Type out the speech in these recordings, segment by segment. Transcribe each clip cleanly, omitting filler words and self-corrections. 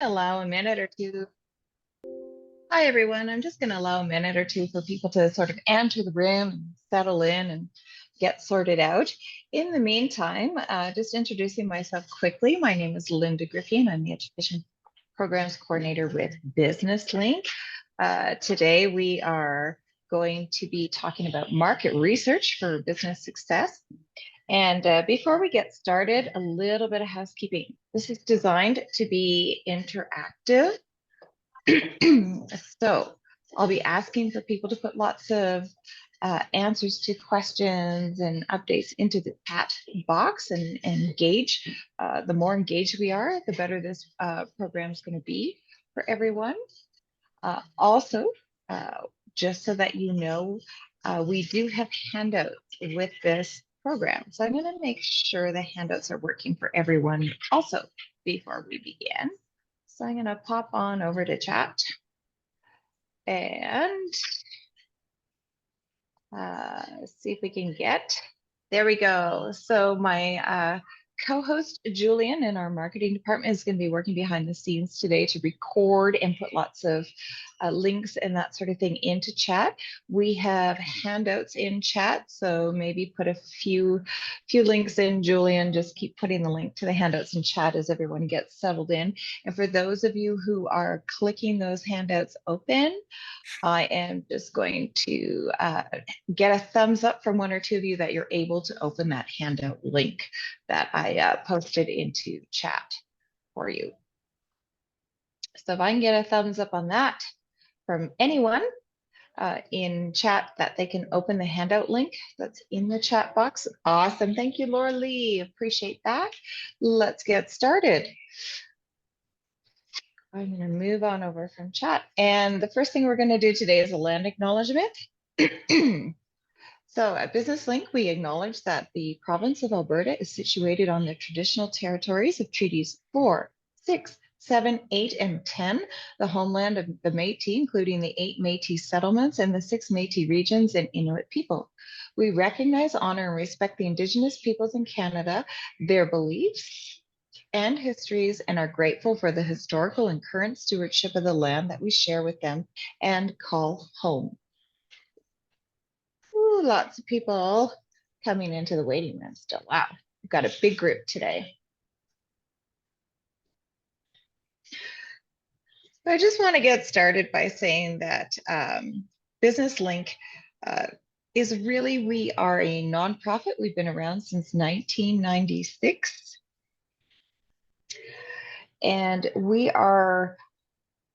Allow a minute or two. Hi, everyone. I'm just going to allow a minute or two for people to sort of enter the room and settle in and get sorted out. In the meantime, just introducing myself quickly. My name is Linda Griffey, and I'm the Education Programs Coordinator with Business Link. Today, we are going to be talking about market research for business success. And before we get started, a little bit of housekeeping. This is designed to be interactive. So I'll be asking for people to put lots of answers to questions and updates into the chat box and engage. The more engaged we are, the better this program is going to be for everyone. Also, just so that you know, we do have handouts with this program. So I'm going to make sure the handouts are working for everyone also before we begin. So I'm going to pop on over to chat and see if we can get, there we go. So my co-host Julian in our marketing department is going to be working behind the scenes today to record and put lots of links and that sort of thing into chat. We have handouts in chat, so maybe put a few links in, Julian. Just keep putting the link to the handouts in chat as everyone gets settled in. And for those of you who are clicking those handouts open, I am just going to get a thumbs up from one or two of you that you're able to open that handout link that I posted into chat for you. So if I can get a thumbs up on that from anyone in chat that they can open the handout link that's in the chat box. Awesome. Thank you, Laura Lee. Appreciate that. Let's get started. I'm going to move on over from chat. And the first thing we're going to do today is a land acknowledgement. So at Business Link, we acknowledge that the province of Alberta is situated on the traditional territories of Treaties 4, 6, 7, 8, and 10, the homeland of the Métis, including the 8 Métis settlements and the 6 Métis regions and Inuit people. We recognize, honor, and respect the Indigenous peoples in Canada, their beliefs and histories, and are grateful for the historical and current stewardship of the land that we share with them and call home. Ooh, lots of people coming into the waiting room still. Wow, we've got a big group today. I just want to get started by saying that Business Link is really, we are a nonprofit. We've been around since 1996. And we are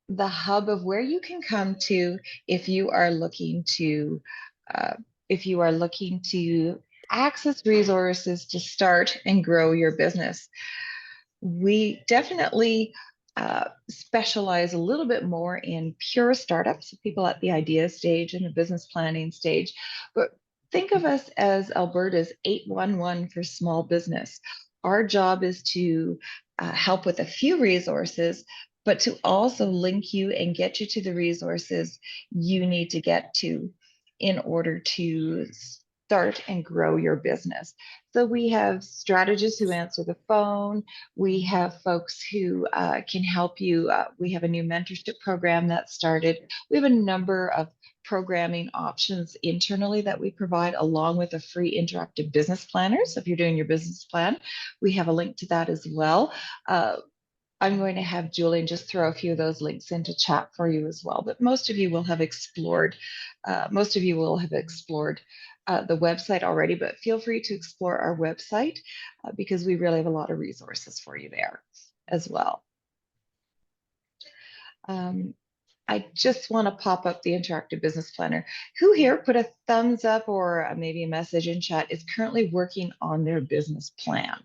the hub of where you can come to if you are looking to access resources to start and grow your business. We definitely specialize a little bit more in pure startups, people at the idea stage and the business planning stage. But think of us as Alberta's 811 for small business. Our job is to help with a few resources, but to also link you and get you to the resources you need to get to in order to start and grow your business. So we have strategists who answer the phone. We have folks who can help you. We have a new mentorship program that started. We have a number of programming options internally that we provide, along with a free interactive business planner. So if you're doing your business plan, we have a link to that as well. I'm going to have Julian just throw a few of those links into chat for you as well. But most of you will have explored, the website already, but feel free to explore our website because we really have a lot of resources for you there as well. I just want to pop up the interactive business planner. Who here put a thumbs up or maybe a message in chat is currently working on their business plan,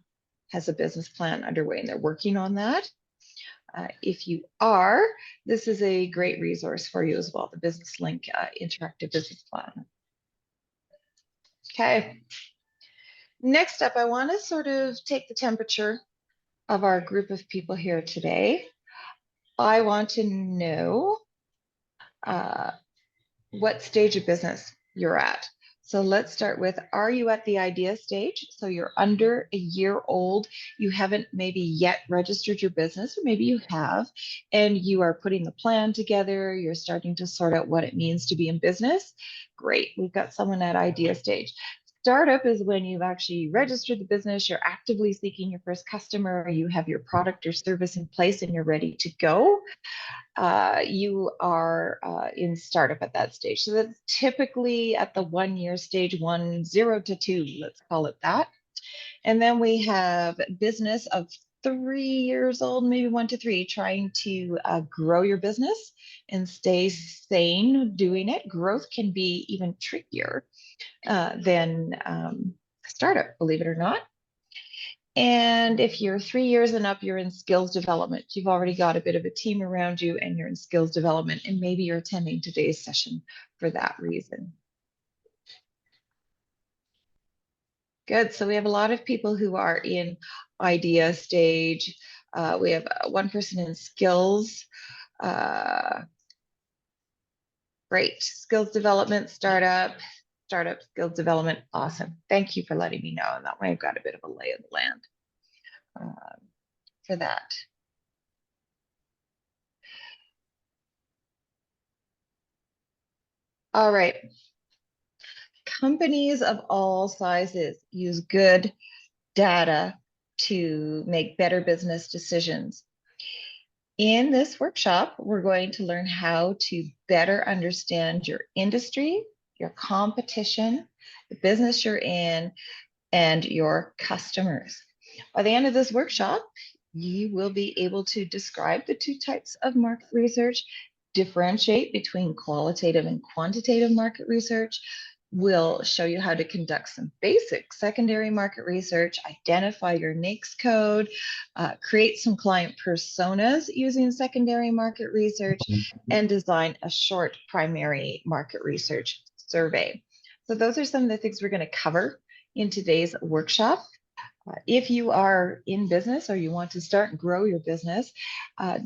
has a business plan underway and they're working on that? If you are, this is a great resource for you as well, the Business Link Interactive Business Plan. Okay. Next up, I want to sort of take the temperature of our group of people here today. I want to know what stage of business you're at. So let's start with, are you at the idea stage? So you're under a year old, you haven't maybe yet registered your business, or maybe you have, and you are putting the plan together, you're starting to sort out what it means to be in business. Great, we've got someone at idea stage. Startup is when you've actually registered the business, you're actively seeking your first customer, you have your product or service in place, and you're ready to go. You are in startup at that stage. So that's typically at the 1 year stage, 1, 0 to 2, let's call it that. And then we have business of 3 years old, maybe 1 to 3, trying to grow your business and stay sane doing it. Growth can be even trickier than startup, believe it or not. And if you're 3 years and up, you're in skills development. You've already got a bit of a team around you and you're in skills development, and maybe you're attending today's session for that reason. Good. So we have a lot of people who are in idea stage. We have one person in skills. Great. Skills development, startup, skills development. Awesome. Thank you for letting me know. And that way I've got a bit of a lay of the land for that. All right. Companies of all sizes use good data to make better business decisions. In this workshop, we're going to learn how to better understand your industry, your competition, the business you're in, and your customers. By the end of this workshop, you will be able to describe the two types of market research, differentiate between qualitative and quantitative market research. We'll show you how to conduct some basic secondary market research, identify your NAICS code, create some client personas using secondary market research, and design a short primary market research survey. So those are some of the things we're going to cover in today's workshop. If you are in business or you want to start and grow your business,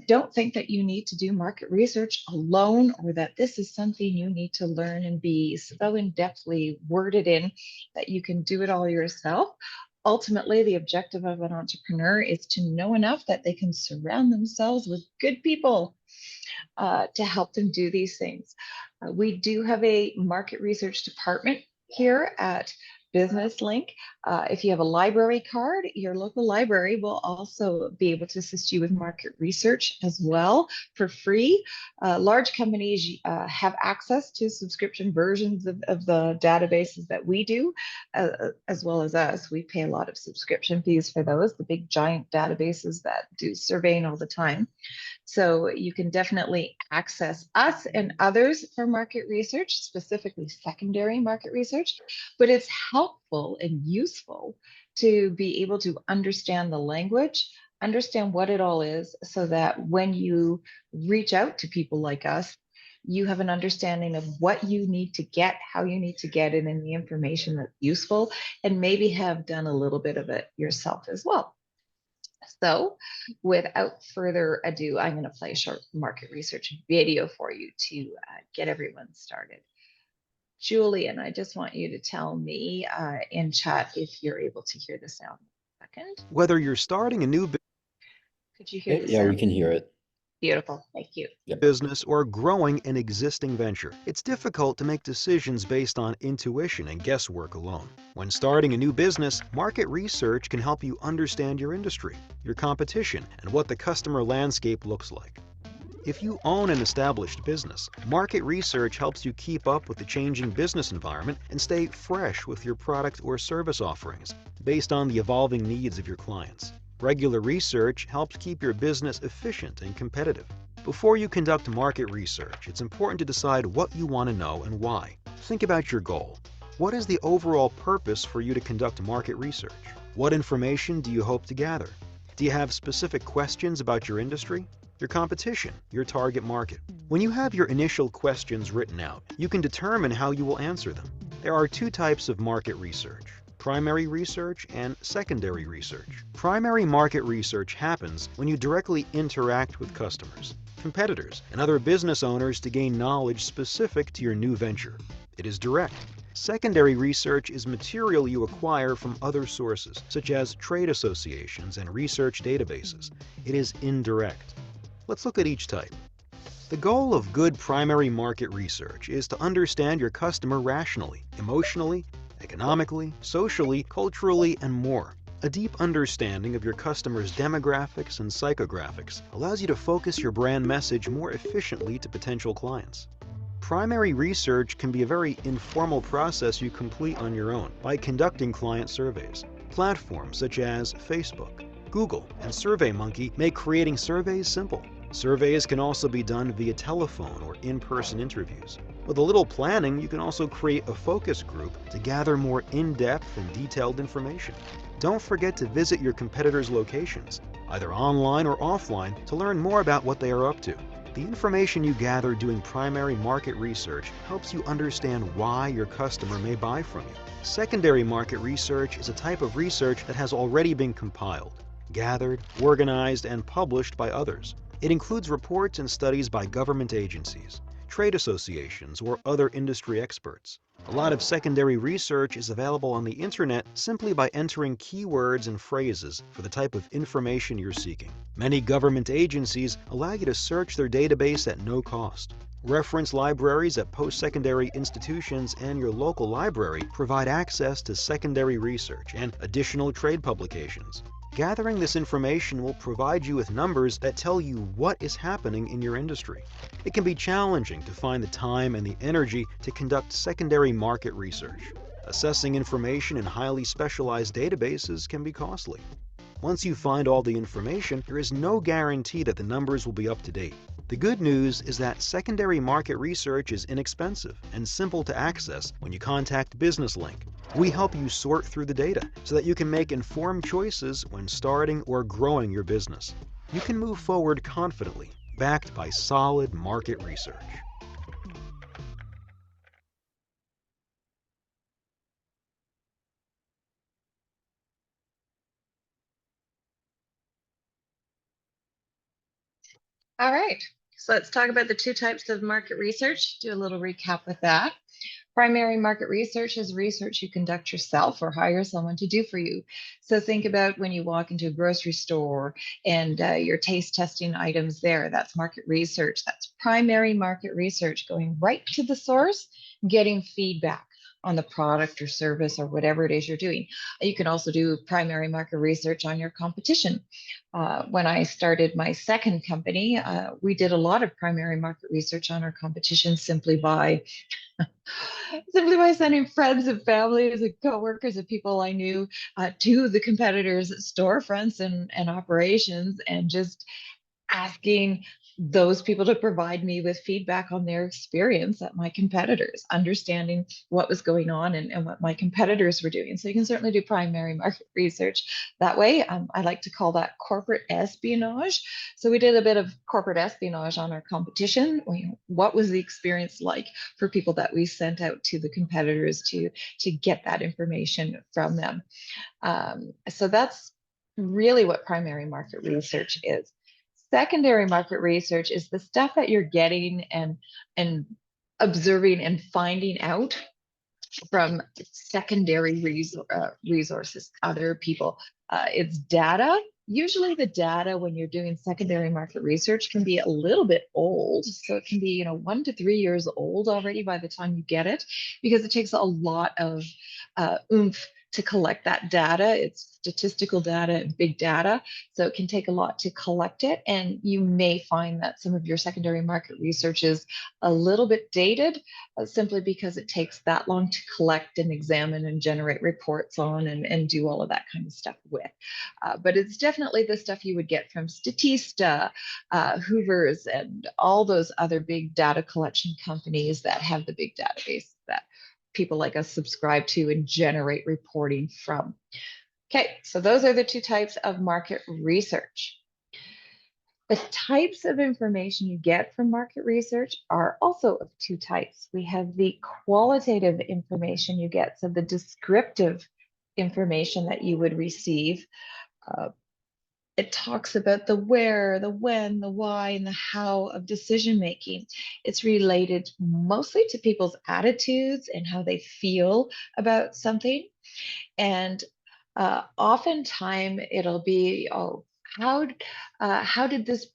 don't think that you need to do market research alone, or that this is something you need to learn and be so in-depthly worded in that you can do it all yourself. Ultimately, the objective of an entrepreneur is to know enough that they can surround themselves with good people to help them do these things. We do have a market research department here at Business Link. If you have a library card, your local library will also be able to assist you with market research as well for free. Large companies have access to subscription versions of the databases that we do, as well as us. We pay a lot of subscription fees for those, the big giant databases that do surveying all the time. So you can definitely access us and others for market research, specifically secondary market research, but it's helpful and useful to be able to understand the language, understand what it all is, so that when you reach out to people like us, you have an understanding of what you need to get, how you need to get it, and the information that's useful, and maybe have done a little bit of it yourself as well. So without further ado, I'm going to play a short market research video for you to get everyone started. Julian, I just want you to tell me in chat if you're able to hear the sound. Second. Whether you're starting a new Could you hear the Yeah, sound? we can hear it. Beautiful. Thank you. business or growing an existing venture, it's difficult to make decisions based on intuition and guesswork alone. When starting a new business, market research can help you understand your industry, your competition, and what the customer landscape looks like. If you own an established business, market research helps you keep up with the changing business environment and stay fresh with your product or service offerings based on the evolving needs of your clients. Regular research helps keep your business efficient and competitive. Before you conduct market research, it's important to decide what you want to know and why. Think about your goal. What is the overall purpose for you to conduct market research? What information do you hope to gather? Do you have specific questions about your industry, your competition, your target market? When you have your initial questions written out, you can determine how you will answer them. There are two types of market research: primary research and secondary research. Primary market research happens when you directly interact with customers, competitors, and other business owners to gain knowledge specific to your new venture. It is direct. Secondary research is material you acquire from other sources, such as trade associations and research databases. It is indirect. Let's look at each type. The goal of good primary market research is to understand your customer rationally, emotionally, economically, socially, culturally, and more. A deep understanding of your customer's demographics and psychographics allows you to focus your brand message more efficiently to potential clients. Primary research can be a very informal process you complete on your own by conducting client surveys. Platforms such as Facebook, Google, and SurveyMonkey make creating surveys simple. Surveys can also be done via telephone or in-person interviews. With a little planning, you can also create a focus group to gather more in-depth and detailed information. Don't forget to visit your competitors' locations, either online or offline, to learn more about what they are up to. The information you gather doing primary market research helps you understand why your customer may buy from you. Secondary market research is a type of research that has already been compiled, gathered, organized, and published by others. It includes reports and studies by government agencies, trade associations, or other industry experts. A lot of secondary research is available on the internet simply by entering keywords and phrases for the type of information you're seeking. Many government agencies allow you to search their database at no cost. Reference libraries at post-secondary institutions and your local library provide access to secondary research and additional trade publications. Gathering this information will provide you with numbers that tell you what is happening in your industry. It can be challenging to find the time and the energy to conduct secondary market research. Assessing information in highly specialized databases can be costly. Once you find all the information, there is no guarantee that the numbers will be up to date. The good news is that secondary market research is inexpensive and simple to access when you contact BusinessLink. We help you sort through the data so that you can make informed choices when starting or growing your business. You can move forward confidently, backed by solid market research. All right. So let's talk about the two types of market research. Do a little recap with that. Primary market research is research you conduct yourself or hire someone to do for you. So think about when you walk into a grocery store and you're taste testing items there. That's market research. That's primary market research, going right to the source, getting feedback on the product or service or whatever it is you're doing. You can also do primary market research on your competition. When I started my second company, we did a lot of primary market research on our competition simply by sending friends and families and coworkers and people I knew to the competitors' storefronts and operations, and just asking those people to provide me with feedback on their experience at my competitors, understanding what was going on and what my competitors were doing. So you can certainly do primary market research that way. I like to call that corporate espionage. So we did a bit of corporate espionage on our competition. What was the experience like for people that we sent out to the competitors to get that information from them? So that's really what primary market research is. Secondary market research is the stuff that you're getting and observing and finding out from secondary resources, other people. It's data. Usually the data when you're doing secondary market research can be a little bit old. So it can be, 1 to 3 years old already by the time you get it, because it takes a lot of oomph to collect that data. It's statistical data and big data. So it can take a lot to collect it. And you may find that some of your secondary market research is a little bit dated, simply because it takes that long to collect and examine and generate reports on and do all of that kind of stuff with. But it's definitely the stuff you would get from Statista, Hoover's, and all those other big data collection companies that have the big database that people like us subscribe to and generate reporting from. Okay, so those are the two types of market research. The types of information you get from market research are also of two types. We have the qualitative information you get, so the descriptive information that you would receive. Uh, It talks about the where, the when, the why, and the how of decision making. It's related mostly to people's attitudes and how they feel about something. And oftentimes it'll be, oh, how how did this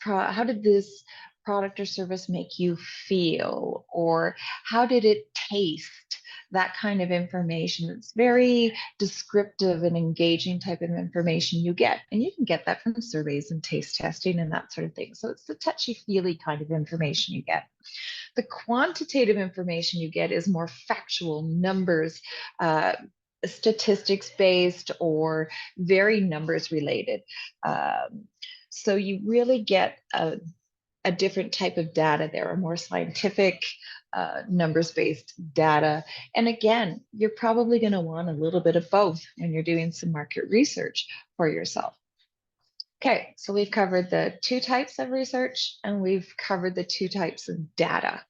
product or service make you feel, or how did it taste? That kind of information. It's very descriptive and engaging type of information you get, and you can get that from surveys and taste testing and that sort of thing. So it's the touchy feely kind of information you get. The quantitative information you get is more factual numbers, uh, statistics based, or very numbers related. Um, so you really get a different type of data there, a more scientific, numbers based data. And again, you're probably going to want a little bit of both when you're doing some market research for yourself. Okay, so we've covered the two types of research and we've covered the two types of data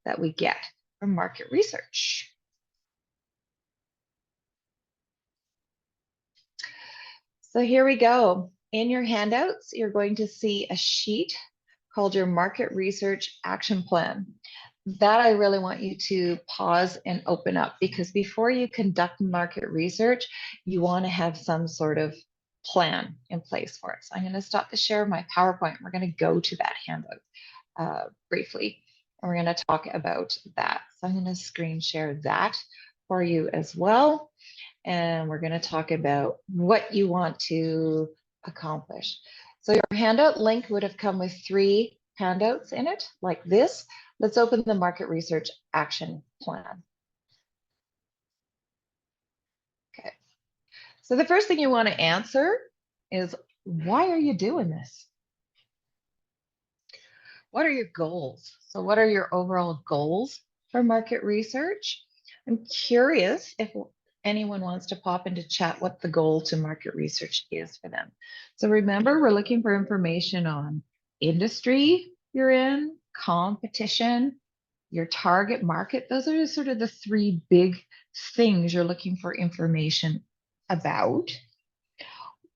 that we get from market research. So here we go. In your handouts, you're going to see a sheet called your Market Research Action Plan. That I really want you to pause and open up, because before you conduct market research, you want to have some sort of plan in place for it. So I'm going to stop the share of my PowerPoint. We're going to go to that handout briefly, and we're going to talk about that. So I'm going to screen share that for you as well. And we're going to talk about what you want to accomplish. So your handout link would have come with 3 handouts in it, like this. Let's open the market research action plan. Okay. So the first thing you want to answer is, why are you doing this? What are your goals? So what are your overall goals for market research? I'm curious if anyone wants to pop into chat what the goal to market research is for them. So remember, we're looking for information on industry you're in, competition, your target market. Those are sort of the 3 big things you're looking for information about.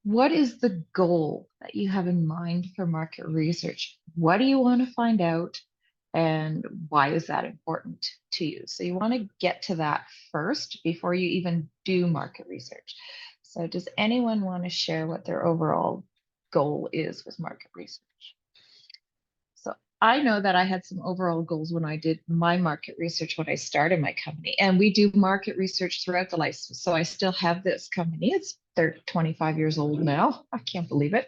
What is the goal that you have in mind for market research? What do you want to find out? And why is that important to you? So you want to get to that first before you even do market research. So does anyone want to share what their overall goal is with market research? So I know that I had some overall goals when I did my market research when I started my company. And we do market research throughout the life. So I still have this company. They're 25 years old now. I can't believe it.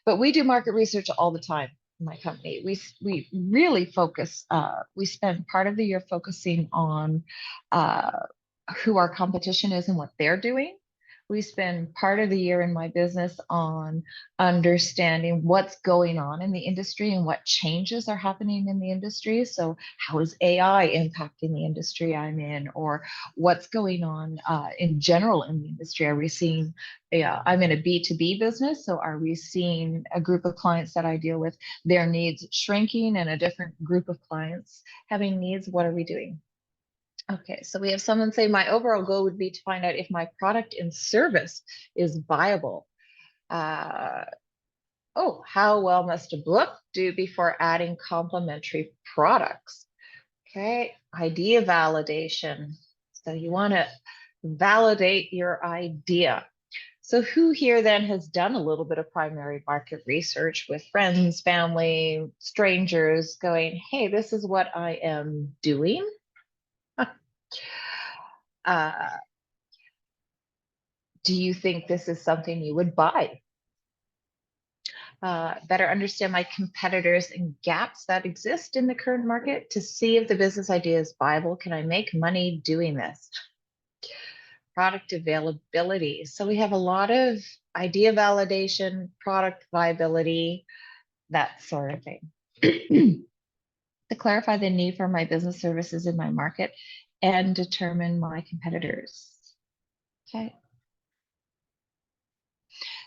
But we do market research all the time in my company. We really focus, we spend part of the year focusing on uh, who our competition is and what they're doing. We spend part of the year in my business on understanding what's going on in the industry and what changes are happening in the industry. So, how is AI impacting the industry I'm in, or what's going on in general in the industry? Are we seeing, I'm in a B2B business, so are we seeing a group of clients that I deal with, their needs shrinking, and a different group of clients having needs? What are we doing? Okay, so we have someone say, my overall goal would be to find out if my product and service is viable. Uh, oh, how well must a book do before adding complementary products? Okay, idea validation. So you want to validate your idea. So who here then has done a little bit of primary market research with friends, family, strangers, going, hey, this is what I am doing? Uh, do you think this is something you would buy? Better understand my competitors and gaps that exist in the current market to see if the business idea is viable. Can I make money doing this? Product availability. So we have a lot of idea validation, product viability, that sort of thing. To clarify the need for my business services in my market and determine my competitors. Okay.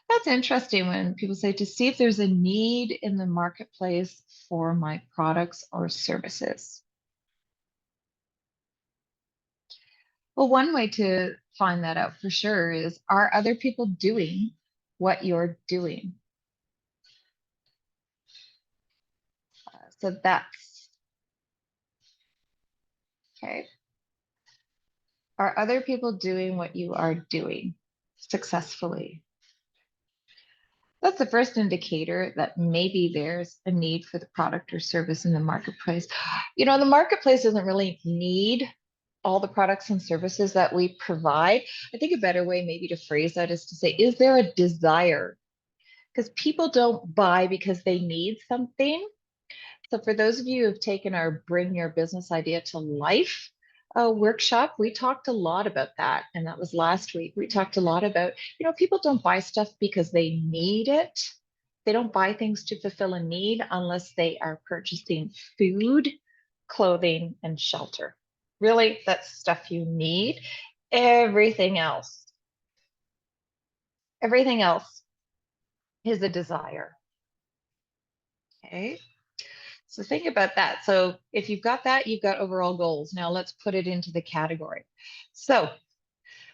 That's interesting when people say to see if there's a need in the marketplace for my products or services. Well, one way to find that out for sure is, are other people doing what you're doing? So that's okay. Are other people doing what you are doing successfully? That's the first indicator that maybe there's a need for the product or service in the marketplace. The marketplace doesn't really need all the products and services that we provide. I think a better way maybe to phrase that is to say, is there a desire? Because people don't buy because they need something. So for those of you who've taken our Bring Your Business Idea to Life workshop, we talked a lot about that. And that was last week. We talked a lot about, people don't buy stuff because they need it. They don't buy things to fulfill a need unless they are purchasing food, clothing, and shelter. Really, that's stuff you need. Everything else, everything else is a desire. Okay. So think about that. So if you've got that, you've got overall goals. Now let's put it into the category. So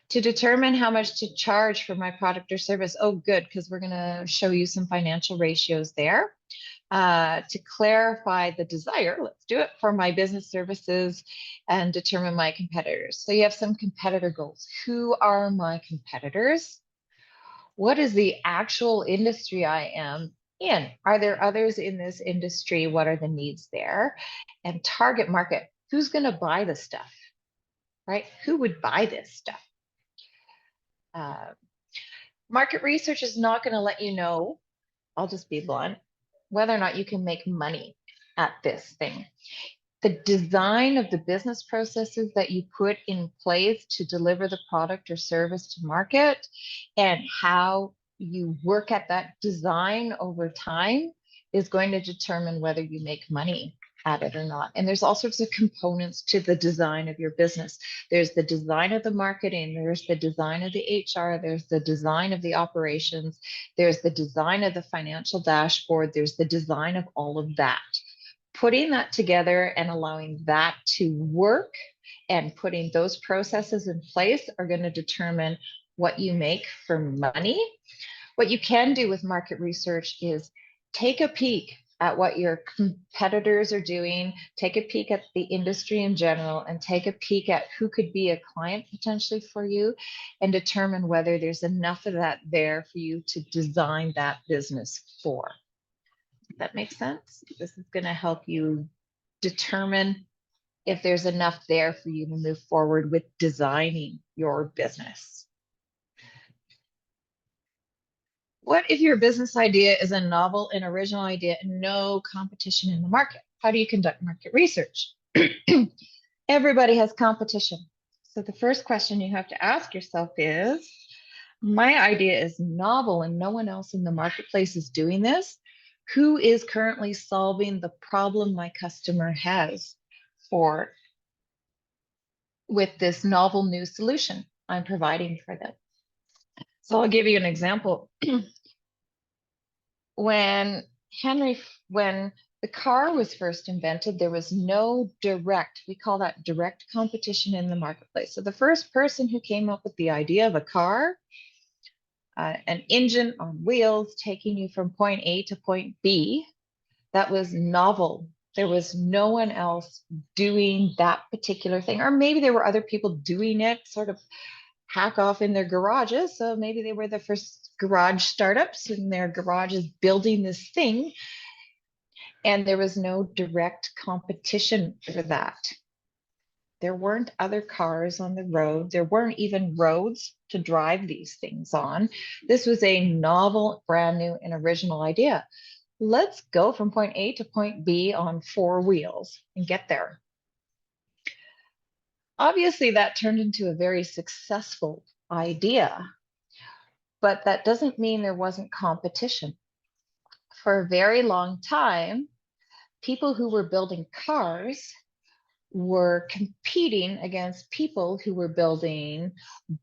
to determine how much to charge for my product or service, oh, good, because we're going to show you some financial ratios there. To clarify the desire, let's do it for my business services and determine my competitors. So you have some competitor goals. Who are my competitors? What is the actual industry I am in? Are there others in this industry? What are the needs there? And target market, who's going to buy the stuff, right? Who would buy this stuff? Uh, Market research is not going to let you know, I'll just be blunt, whether or not you can make money at this thing. The design of the business processes that you put in place to deliver the product or service to market and how you work at that design over time is going to determine whether you make money at it or not. And there's all sorts of components to the design of your business. There's the design of the marketing, there's the design of the HR, there's the design of the operations, there's the design of the financial dashboard, there's the design of all of that. Putting that together and allowing that to work and putting those processes in place are going to determine what you make for money. What you can do with market research is take a peek at what your competitors are doing, take a peek at the industry in general, and take a peek at who could be a client potentially for you and determine whether there's enough of that there for you to design that business for. That makes sense? This is going to help you determine if there's enough there for you to move forward with designing your business. What if your business idea is a novel and original idea and no competition in the market? How do you conduct market research? Everybody has competition. So the first question you have to ask yourself is, my idea is novel and no one else in the marketplace is doing this. Who is currently solving the problem my customer has with this novel new solution I'm providing for them? So I'll give you an example. When when the car was first invented, there was no we call that direct competition in the marketplace. So the first person who came up with the idea of a car, an engine on wheels taking you from point A to point B, that was novel. There was no one else doing that particular thing. Or maybe there were other people doing it sort of hack off in their garages. So maybe they were the first garage startups in their garages building this thing. And there was no direct competition for that. There weren't other cars on the road. There weren't even roads to drive these things on. This was a novel, brand new, and original idea. Let's go from point A to point B on 4 wheels and get there. Obviously, that turned into a very successful idea, but that doesn't mean there wasn't competition. For a very long time, people who were building cars were competing against people who were building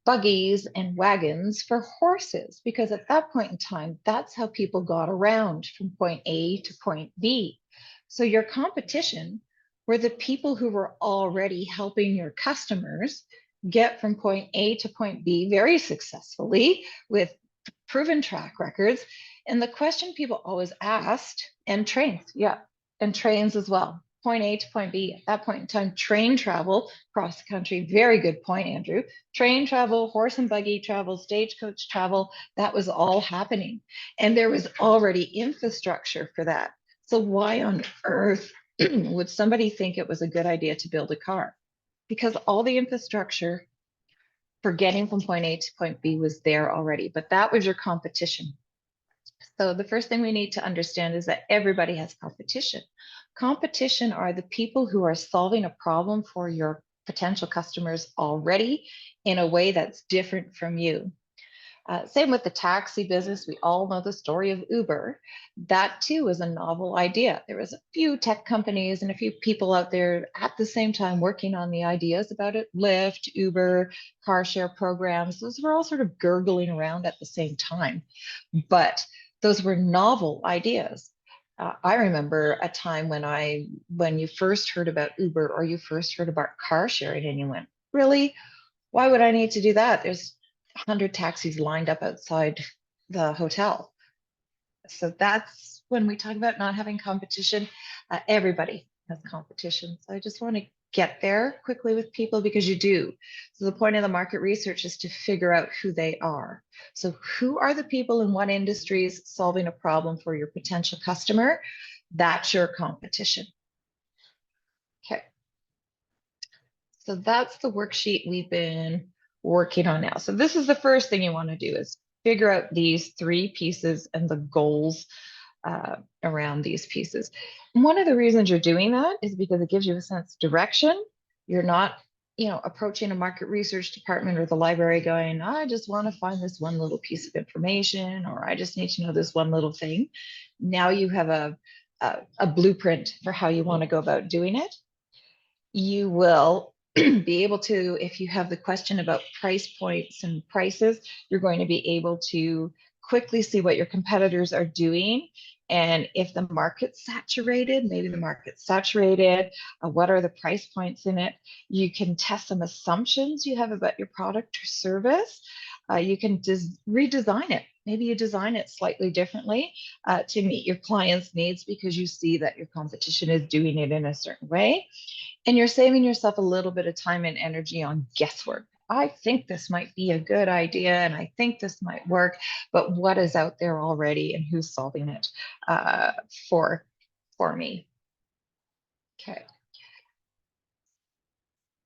buggies and wagons for horses, because at that point in time, that's how people got around from point A to point B. So your competition were the people who were already helping your customers get from point A to point B very successfully with proven track records. And the question people always asked, and trains, yeah. and trains as well. Point A to point B. At that point in time, train travel across the country. Very good point, Andrew. Train travel, horse and buggy travel, stagecoach travel, that was all happening. And there was already infrastructure for that. So why on earth would somebody think it was a good idea to build a car? Because all the infrastructure for getting from point A to point B was there already, but that was your competition. So the first thing we need to understand is that everybody has competition. Competition are the people who are solving a problem for your potential customers already in a way that's different from you. Same with the taxi business. We all know the story of Uber. That too was a novel idea. There was a few tech companies and a few people out there at the same time working on the ideas about it. Lyft, Uber, car share programs, those were all sort of gurgling around at the same time. But those were novel ideas. I remember a time when you first heard about Uber or you first heard about car sharing and you went, really? Why would I need to do that? There's 100 taxis lined up outside the hotel. So that's when we talk about not having competition. Everybody has competition. So I just want to get there quickly with people because you do. So the point of the market research is to figure out who they are. So who are the people in what industries solving a problem for your potential customer? That's your competition. Okay. So that's the worksheet we've been working on now. So this is the first thing you want to do is figure out these three pieces and the goals around these pieces. And one of the reasons you're doing that is because it gives you a sense of direction. You're not, approaching a market research department or the library going, I just want to find this one little piece of information, or I just need to know this one little thing. Now you have a blueprint for how you want to go about doing it. You will be able to, if you have the question about price points and prices, you're going to be able to quickly see what your competitors are doing. And if the market's saturated, maybe the market's saturated, what are the price points in it? You can test some assumptions you have about your product or service. You can redesign it. Maybe you design it slightly differently to meet your client's needs because you see that your competition is doing it in a certain way. And you're saving yourself a little bit of time and energy on guesswork. I think this might be a good idea and I think this might work, but what is out there already and who's solving it uh, for, for me? Okay,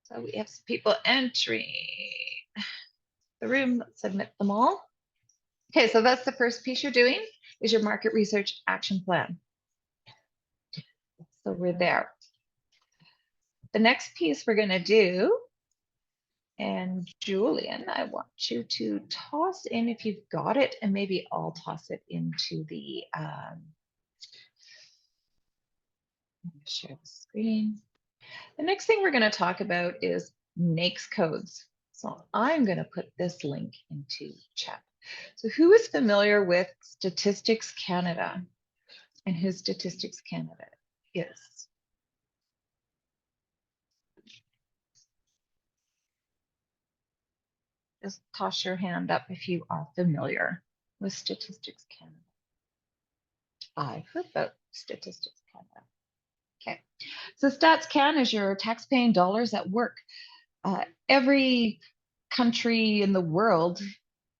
so we have some people entering the room. Let's admit them all. Okay, so that's the first piece you're doing is your market research action plan. So we're there. The next piece we're going to do, and Julian, I want you to toss in if you've got it, and maybe I'll toss it into the share the screen. The next thing we're going to talk about is NAICS codes. So I'm going to put this link into chat. So who is familiar with Statistics Canada and who Statistics Canada is? Just toss your hand up if you are familiar with Statistics Canada. I've heard about Statistics Canada. Okay, so StatsCan is your tax-paying dollars at work. Every country in the world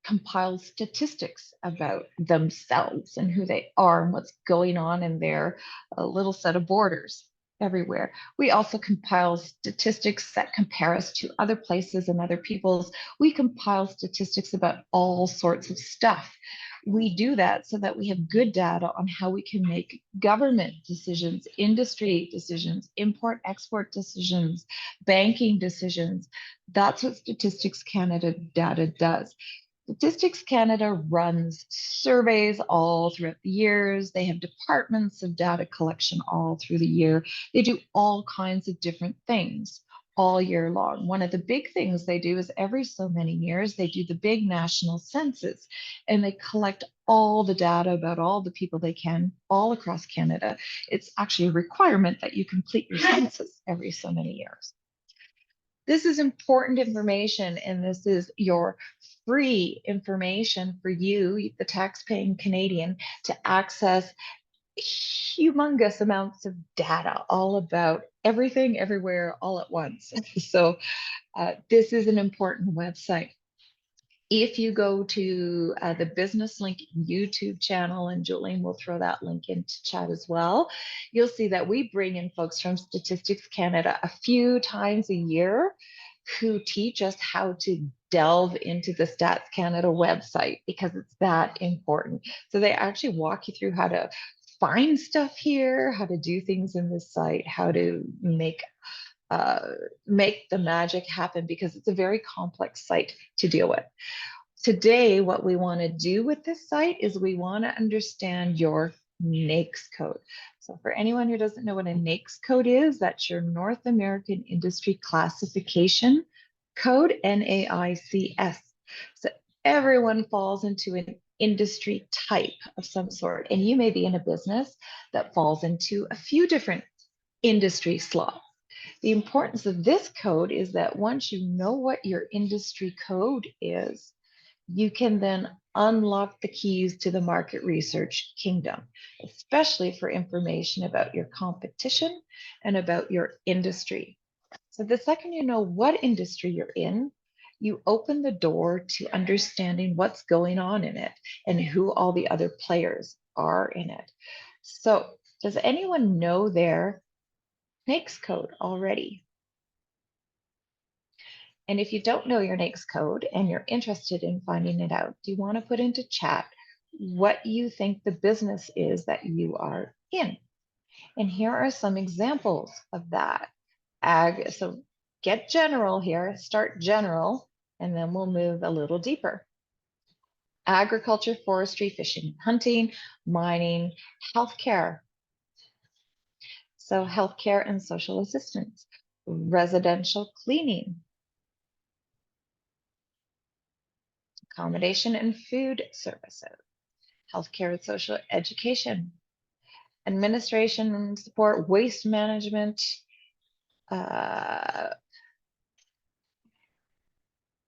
compiles statistics about themselves and who they are and what's going on in their little set of borders everywhere. We also compile statistics that compare us to other places and other peoples. We compile statistics about all sorts of stuff. We do that so that we have good data on how we can make government decisions, industry decisions, import export decisions, banking decisions. That's what Statistics Canada data does. Statistics Canada runs surveys all throughout the years. They have departments of data collection all through the year. They do all kinds of different things all year long. One of the big things they do is every so many years, they do the big national census and they collect all the data about all the people they can all across Canada. It's actually a requirement that you complete your census every so many years. This is important information, and this is your free information for you, the tax-paying Canadian, to access humongous amounts of data all about everything, everywhere, all at once. So this is an important website. If you go to the Business Link YouTube channel, and Jolene will throw that link into chat as well, you'll see that we bring in folks from Statistics Canada a few times a year who teach us how to delve into the Stats Canada website because it's that important. So they actually walk you through how to find stuff here, how to do things in this site, how to uh, make the magic happen because it's a very complex site to deal with. Today, what we want to do with this site is we want to understand your NAICS code. So for anyone who doesn't know what a NAICS code is, that's your North American Industry Classification Code, NAICS. So everyone falls into an industry type of some sort, and you may be in a business that falls into a few different industry slots. The importance of this code is that once you know what your industry code is, you can then unlock the keys to the market research kingdom, especially for information about your competition and about your industry. So the second you know what industry you're in, you open the door to understanding what's going on in it and who all the other players are in it. So does anyone know their NAICS code already? And if you don't know your NAICS code and you're interested in finding it out, do you want to put into chat what you think the business is that you are in? And here are some examples of that. Ag, so get general here, start general, and then we'll move a little deeper. Agriculture, forestry, fishing, hunting, mining, healthcare. So healthcare and social assistance, residential cleaning, accommodation and food services, healthcare and social education, administration and support, waste management. Uh,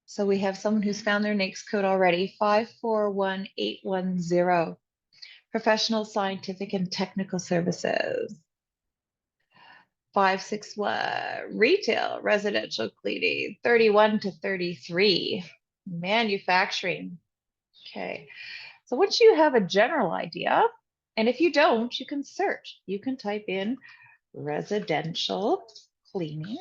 so we have someone who's found their NAICS code already, 541810, professional, scientific, and technical services. 561, retail, residential cleaning, 31 to 33, manufacturing. Okay. So once you have a general idea, and if you don't, you can search. You can type in residential cleaning.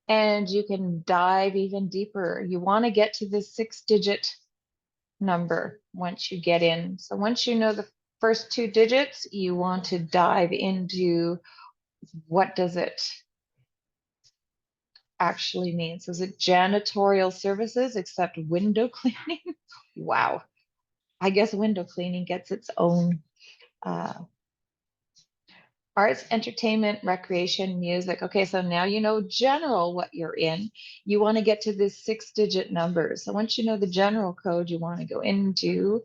And you can dive even deeper. You want to get to the 6-digit number once you get in. So once you know the first 2 digits, you want to dive into what does it actually mean. So is it janitorial services except window cleaning? Wow. I guess window cleaning gets its own uh, arts, entertainment, recreation, music. Okay, so now you know general what you're in. You want to get to this 6-digit number. So once you know the general code, you want to go into,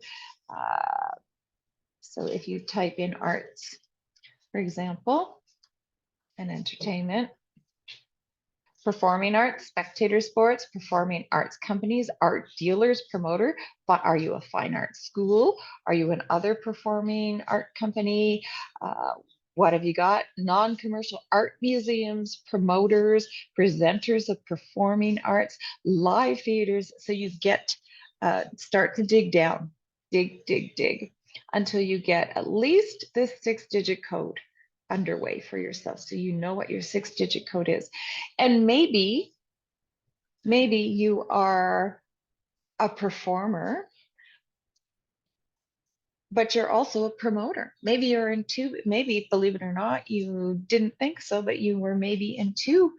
so if you type in arts, for example, and entertainment, performing arts, spectator sports, performing arts companies, art dealers, promoter. But are you a fine arts school? Are you an other performing art company? What have you got? Non-commercial art museums, promoters, presenters of performing arts, live theaters. So you get start to dig down, dig until you get at least this 6-digit code underway for yourself. So you know what your 6-digit code is. And maybe you are a performer, but you're also a promoter. Maybe you're in two, maybe believe it or not, you didn't think so, but you were maybe in two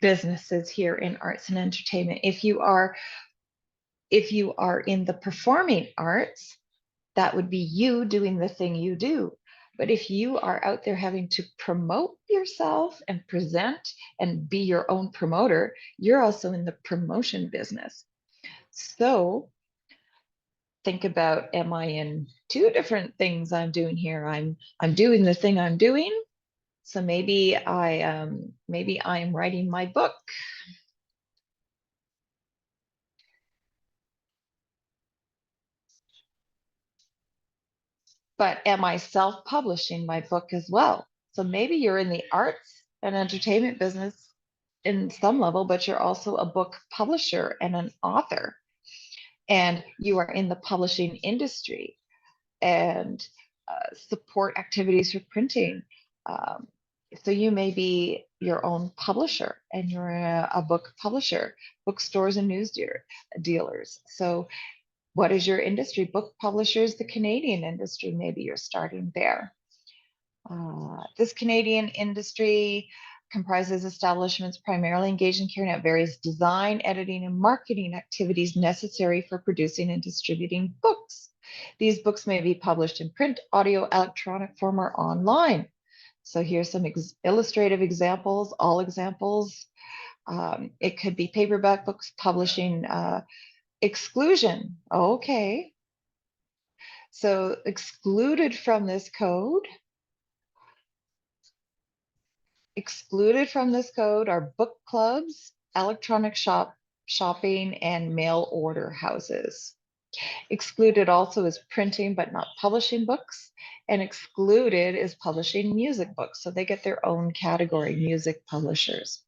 businesses here in arts and entertainment. If you are in the performing arts, that would be you doing the thing you do. But if you are out there having to promote yourself and present and be your own promoter, you're also in the promotion business. So think about, am I in two different things I'm doing here? I'm doing the thing I'm doing. So maybe I'm writing my book. but am I self-publishing my book as well? So maybe you're in the arts and entertainment business in some level, but you're also a book publisher and an author, and you are in the publishing industry and support activities for printing. Um, so you may be your own publisher and you're a book publisher, bookstores and dealers. So what is your industry? Book publishers, the Canadian industry, maybe you're starting there. This Canadian industry comprises establishments primarily engaged in carrying out various design, editing, and marketing activities necessary for producing and distributing books. These books may be published in print, audio, electronic form, or online. So here's some illustrative examples, all examples. It could be paperback books, publishing, exclusion. Okay. So excluded from this code Excluded from this code are book clubs, electronic shopping, and mail order houses. Excluded also is printing but not publishing books, and excluded is publishing music books. So they get their own category, music publishers.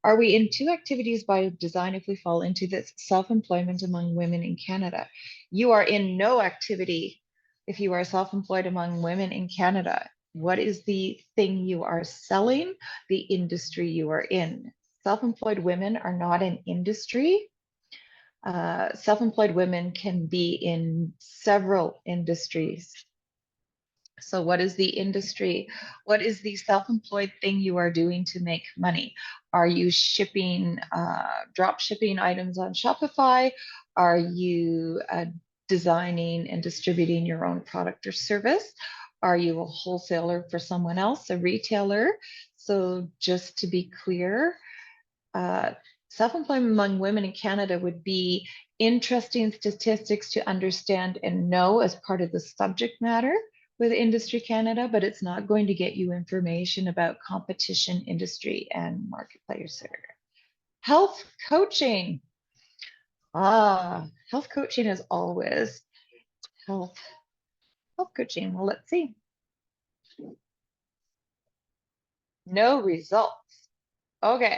Are we in two activities by design if we fall into this self-employment among women in Canada? You are in no activity if you are self-employed among women in Canada. What is the thing you are selling? The industry you are in. Self-employed women are not an industry. Self-employed women can be in several industries. So what is the industry? What is the self-employed thing you are doing to make money? Are you shipping, drop shipping items on Shopify? Are you designing and distributing your own product or service? Are you a wholesaler for someone else, a retailer? So just to be clear, uh, self-employment among women in Canada would be interesting statistics to understand and know as part of the subject matter with Industry Canada, but it's not going to get you information about competition, industry, and marketplace. Health coaching. Health coaching is always health. Health coaching. Well, let's see. No results. Okay,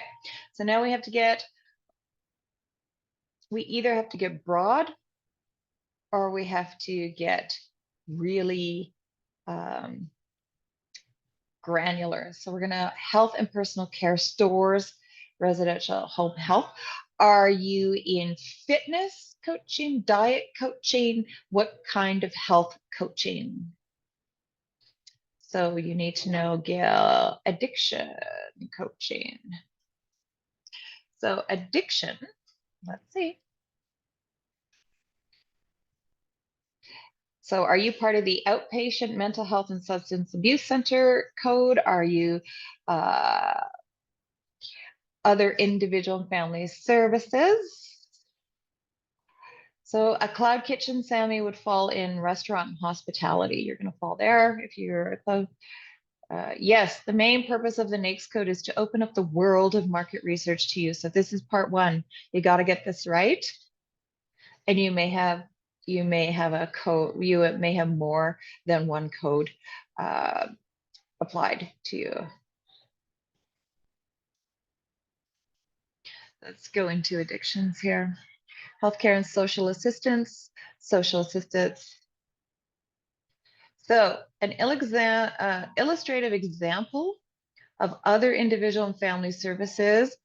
so now we either have to get broad or we have to get really um, granular. So we're going to health and personal care stores, residential home health. Are you in fitness coaching, diet coaching? What kind of health coaching? So you need to know, Gail, addiction coaching. So addiction, let's see. So are you part of the outpatient mental health and substance abuse center code? Are you uh, other individual and family services? So a cloud kitchen, Sammy, would fall in restaurant and hospitality. You're going to fall there if you're at the yes, the main purpose of the NAICS code is to open up the world of market research to you. So this is part one. You got to get this right. And you may have a code, you may have more than one code applied to you. Let's go into addictions here. Healthcare and social assistance, social assistance. So an illustrative example of other individual and family services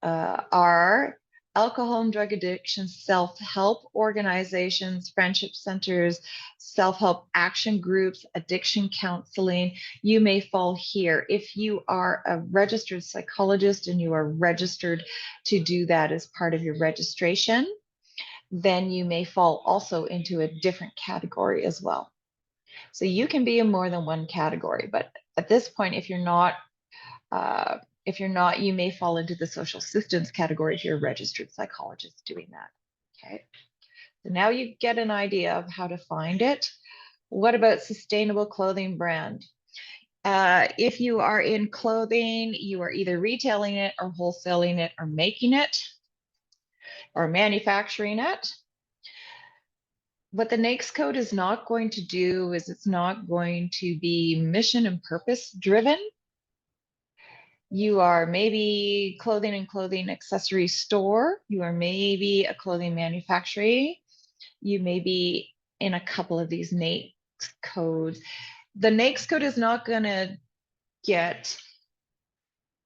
are alcohol and drug addiction self-help organizations, friendship centers, self-help action groups, addiction counseling. You may fall here. If you are a registered psychologist and you are registered to do that as part of your registration, then you may fall also into a different category as well. So you can be in more than one category, but at this point, if you're not, you may fall into the social assistance category if you're a registered psychologist doing that. Okay. So now you get an idea of how to find it. What about sustainable clothing brand? If you are in clothing, you are either retailing it or wholesaling it or making it or manufacturing it. What the NAICS code is not going to do is it's not going to be mission and purpose driven. You are maybe clothing and clothing accessory store. You are maybe a clothing manufacturer. You may be in a couple of these NAICS codes. The NAICS code is not going to get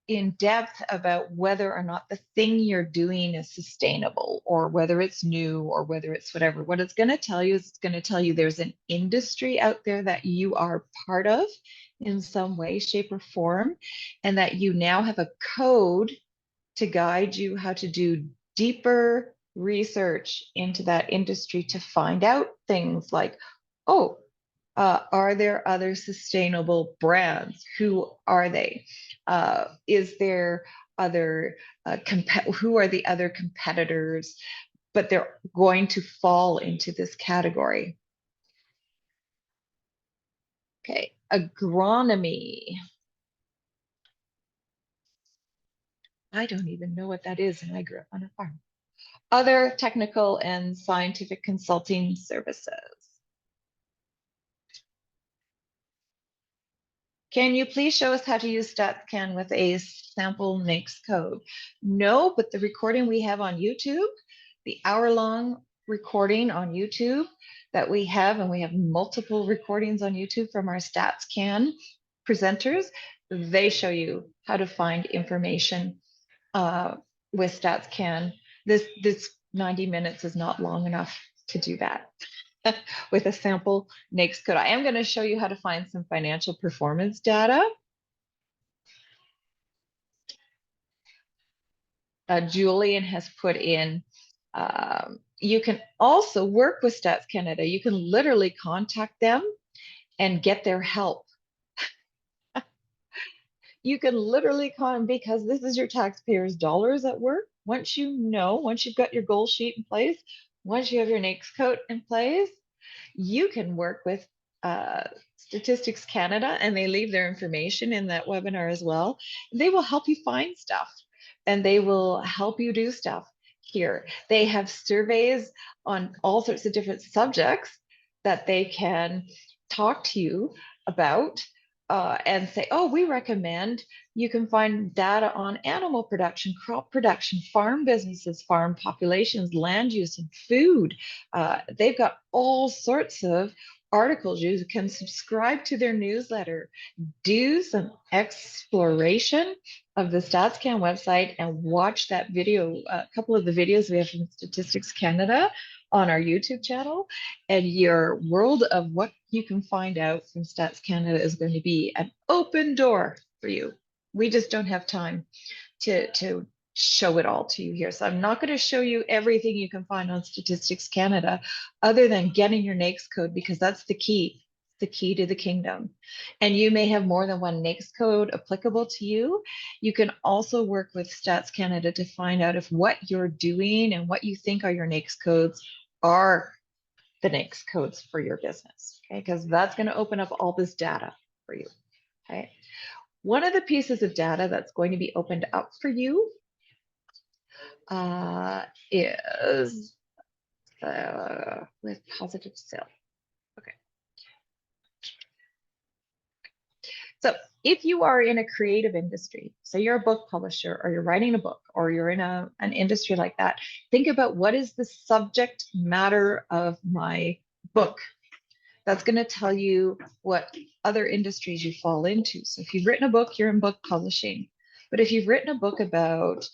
in depth about whether or not the thing you're doing is sustainable or whether it's new or whether it's whatever. What it's going to tell you is it's going to tell you there's an industry out there that you are part of in some way, shape, or form, and that you now have a code to guide you how to do deeper research into that industry to find out things like, oh, are there other sustainable brands? Who are they? Is there other who are the other competitors? But they're going to fall into this category. Okay, agronomy. I don't even know what that is, and I grew up on a farm. Other technical and scientific consulting services. Can you please show us how to use StatsCan with a sample NAICS code? No, but the recording we have on YouTube, the hour-long recording on YouTube that we have, and we have multiple recordings on YouTube from our StatsCan presenters, they show you how to find information with StatsCan. This 90 minutes is not long enough to do that. With a sample NAICS code. I am going to show you how to find some financial performance data. Julian has put in, you can also work with Stats Canada. You can literally contact them and get their help. You can literally because this is your taxpayers' dollars at work. Once you've got your goal sheet in place, once you have your NAICS code in place, you can work with Statistics Canada, and they leave their information in that webinar as well. They will help you find stuff and they will help you do stuff here. They have surveys on all sorts of different subjects that they can talk to you about and say, oh, we recommend you can find data on animal production, crop production, farm businesses, farm populations, land use, and food. They've got all sorts of articles. You can subscribe to their newsletter, do some exploration of the StatsCan website, and watch that video, a couple of the videos we have from Statistics Canada on our YouTube channel, and your world of what you can find out from Stats Canada is going to be an open door for you. We just don't have time to show it all to you here. So I'm not going to show you everything you can find on Statistics Canada other than getting your NAICS code, because that's the key to the kingdom. And you may have more than one NAICS code applicable to you. You can also work with Stats Canada to find out if what you're doing and what you think are your NAICS codes are the NAICS codes for your business, okay? Because that's going to open up all this data for you, okay? One of the pieces of data that's going to be opened up for you is with positive sale. Okay. So if you are in a creative industry, say you're a book publisher or you're writing a book or you're in an industry like that, think about what is the subject matter of my book. That's going to tell you what other industries you fall into. So if you've written a book, you're in book publishing. But if you've written a book about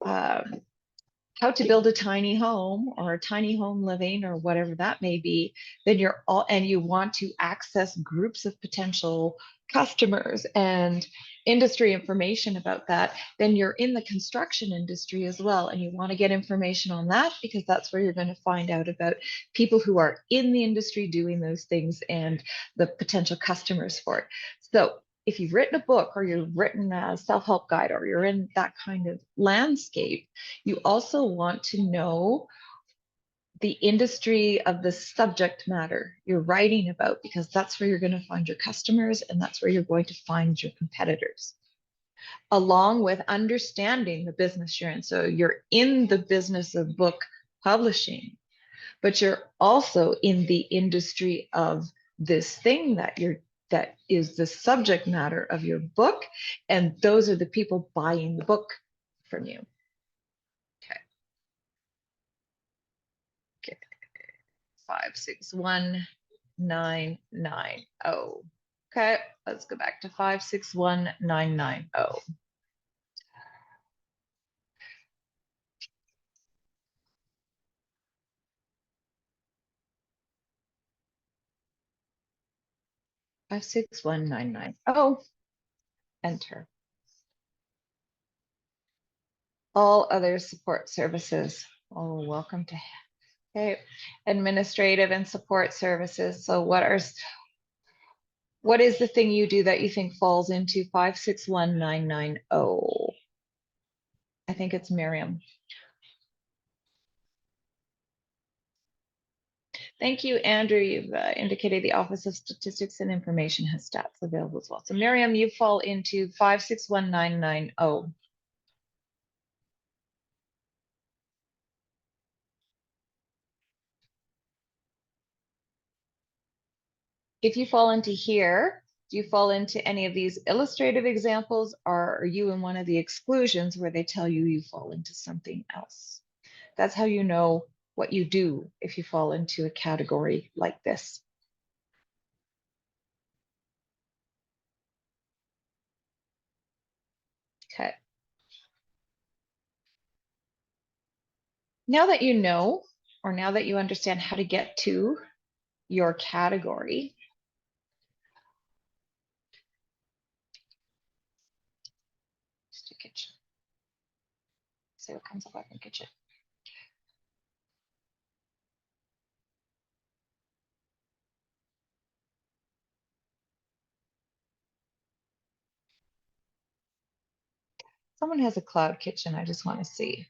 how to build a tiny home or a tiny home living or whatever that may be, then you're all, and you want to access groups of potential customers and industry information about that, then you're in the construction industry as well. And you want to get information on that because that's where you're going to find out about people who are in the industry doing those things and the potential customers for it. So if you've written a book or you've written a self-help guide or you're in that kind of landscape, you also want to know the industry of the subject matter you're writing about, because that's where you're going to find your customers and that's where you're going to find your competitors, along with understanding the business you're in. So you're in the business of book publishing, but you're also in the industry of this thing that is the subject matter of your book, and those are the people buying the book from you. Okay. Okay. 561990. Okay, let's go back to 561990. 561990. Enter. All other support services. Oh, welcome to, okay, administrative and support services. So what is the thing you do that you think falls into 561990? I think it's Miriam. Thank you, Andrew. You've indicated the Office of Statistics and Information has stats available as well. So Miriam, you fall into 561990. If you fall into here, do you fall into any of these illustrative examples, or are you in one of the exclusions where they tell you you fall into something else? That's how you know what you do if you fall into a category like this. Okay. Now that you know, or now that you understand how to get to your category, just do kitchen. See what comes up in kitchen. Someone has a cloud kitchen. I just want to see.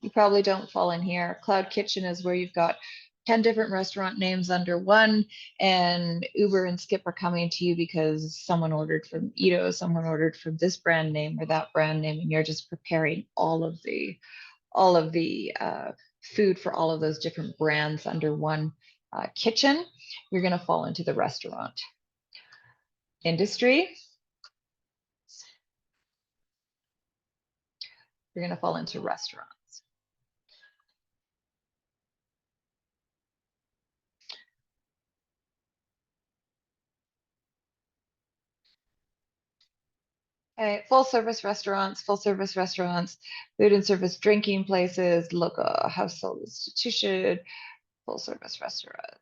You probably don't fall in here. Cloud kitchen is where you've got 10 different restaurant names under one, and Uber and Skip are coming to you because someone ordered from Edo, someone ordered from this brand name or that brand name, and you're just preparing all of the food for all of those different brands under one kitchen. You're going to fall into the restaurant industry. You're going to fall into restaurants. Okay, full service restaurants, food and service drinking places, local household institution, full service restaurants.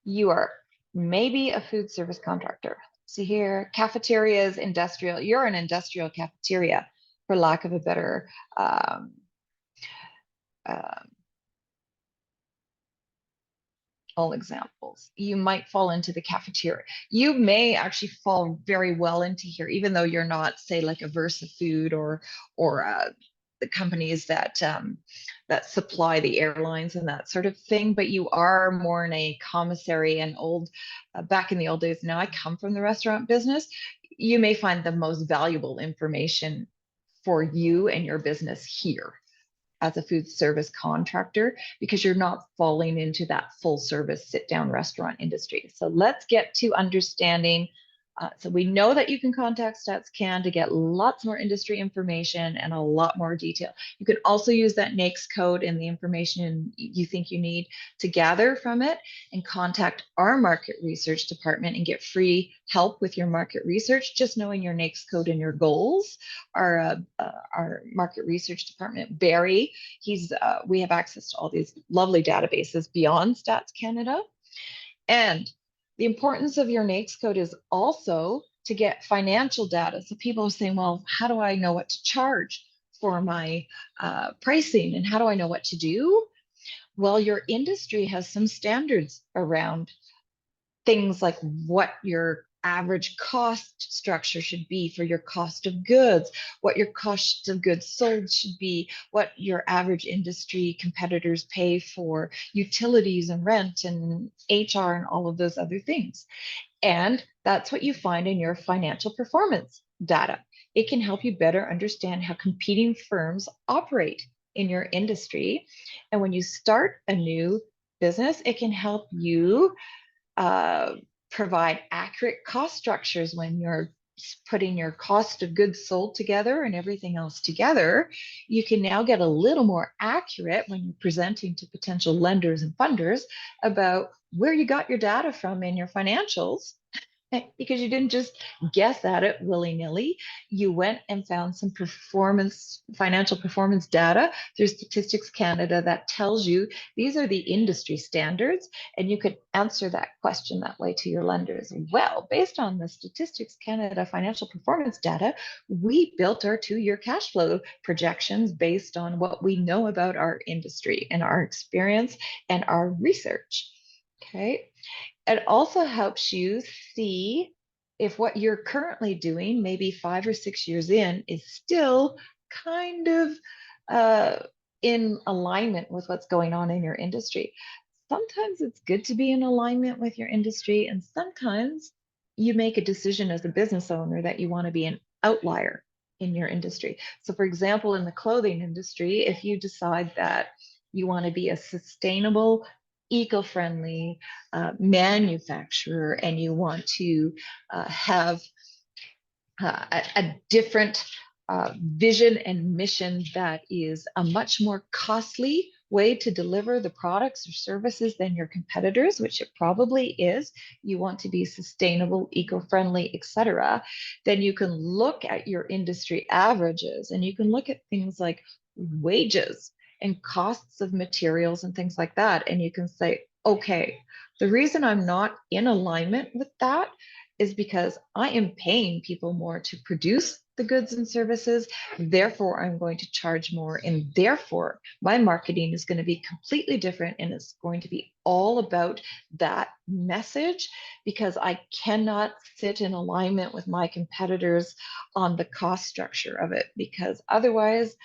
You are maybe a food service contractor. See here, cafeterias, industrial. You're an industrial cafeteria, for lack of a better um, all examples. You might fall into the cafeteria. You may actually fall very well into here, even though you're not, say, like a Versa Food or the companies that supply the airlines and that sort of thing. But you are more in a commissary and back in the old days. Now I come from the restaurant business. You may find the most valuable information for you and your business here as a food service contractor because you're not falling into that full service sit down restaurant industry. So let's get to understanding. So we know that you can contact StatsCan to get lots more industry information and a lot more detail. You can also use that NAICS code and the information you think you need to gather from it and contact our market research department and get free help with your market research. Just knowing your NAICS code and your goals. Our market research department, Barry, we have access to all these lovely databases beyond Stats Canada. And the importance of your NAICS code is also to get financial data. So people are saying, well, how do I know what to charge for my pricing and how do I know what to do? Well, your industry has some standards around things like what your average cost structure should be for your cost of goods, what your cost of goods sold should be, what your average industry competitors pay for utilities and rent and HR and all of those other things. And that's what you find in your financial performance data. it can help you better understand how competing firms operate in your industry. And when you start a new business, it can help you uh, provide accurate cost structures when you're putting your cost of goods sold together and everything else together. You can now get a little more accurate when you're presenting to potential lenders and funders about where you got your data from in your financials, because you didn't just guess at it willy-nilly. You went and found some financial performance data through Statistics Canada that tells you these are the industry standards, and you could answer that question that way to your lenders. Well, based on the Statistics Canada financial performance data, we built our 2-year cash flow projections based on what we know about our industry and our experience and our research. Okay. It also helps you see if what you're currently doing, maybe 5 or 6 years in, is still kind of uh, in alignment with what's going on in your industry. Sometimes it's good to be in alignment with your industry, and sometimes you make a decision as a business owner that you want to be an outlier in your industry. So, for example, in the clothing industry, if you decide that you want to be a sustainable, eco-friendly manufacturer, and you want to have a different vision and mission that is a much more costly way to deliver the products or services than your competitors, which it probably is. You want to be sustainable, eco-friendly, etc. Then you can look at your industry averages, and you can look at things like wages and costs of materials and things like that. And you can say, okay, the reason I'm not in alignment with that is because I am paying people more to produce the goods and services. Therefore, I'm going to charge more. And therefore, my marketing is going to be completely different. And it's going to be all about that message, because I cannot sit in alignment with my competitors on the cost structure of it, because otherwise,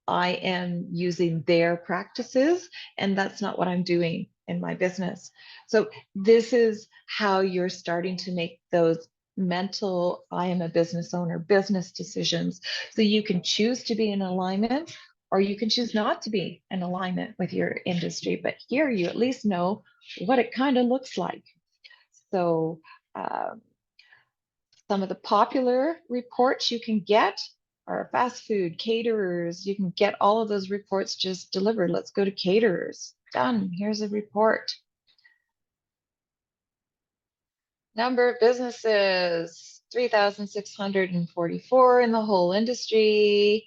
I am using their practices, and that's not what I'm doing in my business. So, this is how you're starting to make those mental, I am a business owner, business decisions. So, you can choose to be in alignment, or you can choose not to be in alignment with your industry. But here you at least know what it kind of looks like. So, um, some of the popular reports you can get are fast food, caterers. You can get all of those reports just delivered. Let's go to caterers. Done. Here's a report. Number of businesses, 3,644 in the whole industry.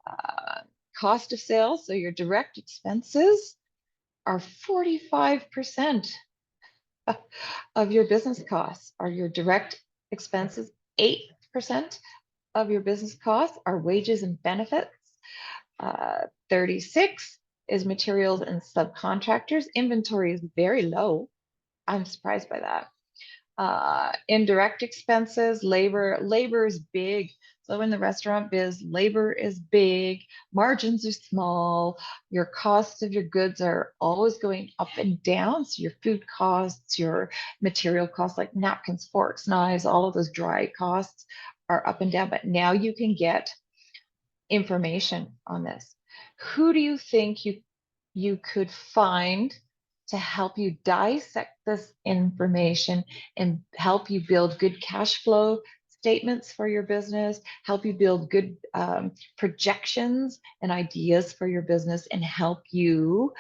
Uh, Cost of sales, so your direct expenses, are 45% of your business costs are your direct expenses. 8% of your business costs are wages and benefits. 36 is materials and subcontractors. Inventory is very low. I'm surprised by that. Indirect expenses, labor is big. So in the restaurant biz, labor is big, margins are small, your costs of your goods are always going up and down. So your food costs, your material costs like napkins, forks, knives, all of those dry costs are up and down. But now you can get information on this. Who do you think you could find to help you dissect this information and help you build good cash flow statements for your business, help you build good projections and ideas for your business, and help you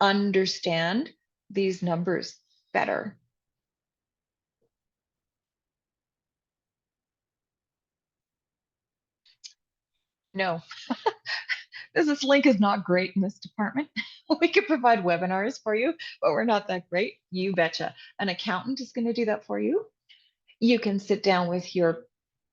understand these numbers better? No, business link is not great in this department. We could provide webinars for you, but we're not that great. You betcha. An accountant is going to do that for you. You can sit down with your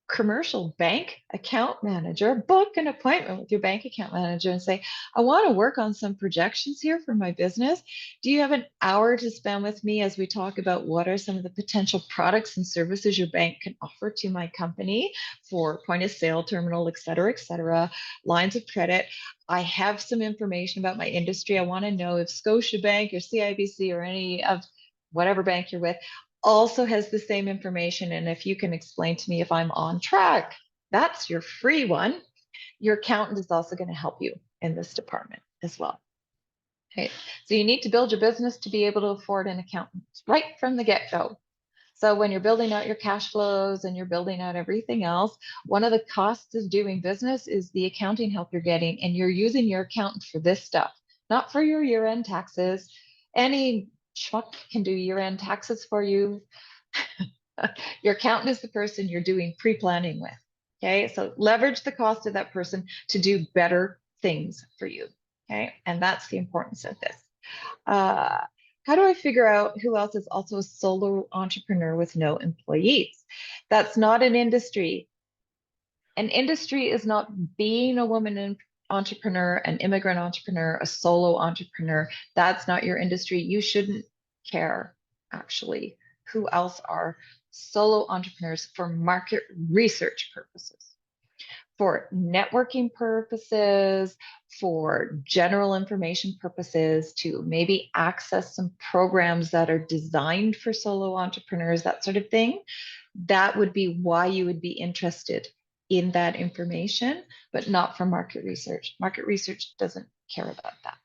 commercial bank account manager, book an appointment with your bank account manager and say, I want to work on some projections here for my business. Do you have an hour to spend with me as we talk about what are some of the potential products and services your bank can offer to my company for point of sale, terminal, et cetera, lines of credit? I have some information about my industry. I want to know if Scotiabank or CIBC or any of whatever bank you're with also has the same information, and if you can explain to me if I'm on track. That's your free one. Your accountant is also going to help you in this department as well. Okay. So you need to build your business to be able to afford an accountant right from the get-go. So when you're building out your cash flows and you're building out everything else, one of the costs of doing business is the accounting help you're getting, and you're using your accountant for this stuff, not for your year-end taxes. Any schmuck can do year-end taxes for you. Your accountant is the person you're doing pre-planning with. Okay, so leverage the cost of that person to do better things for you. Okay, and that's the importance of this. Uh, how do I figure out who else is also a solo entrepreneur with no employees? That's not an industry. An industry is not being a woman entrepreneur, an immigrant entrepreneur, a solo entrepreneur. That's not your industry. You shouldn't care, actually, who else are solo entrepreneurs for market research purposes, for networking purposes, for general information purposes, to maybe access some programs that are designed for solo entrepreneurs, that sort of thing. That would be why you would be interested in that information, but not for market research. Market research doesn't care about that.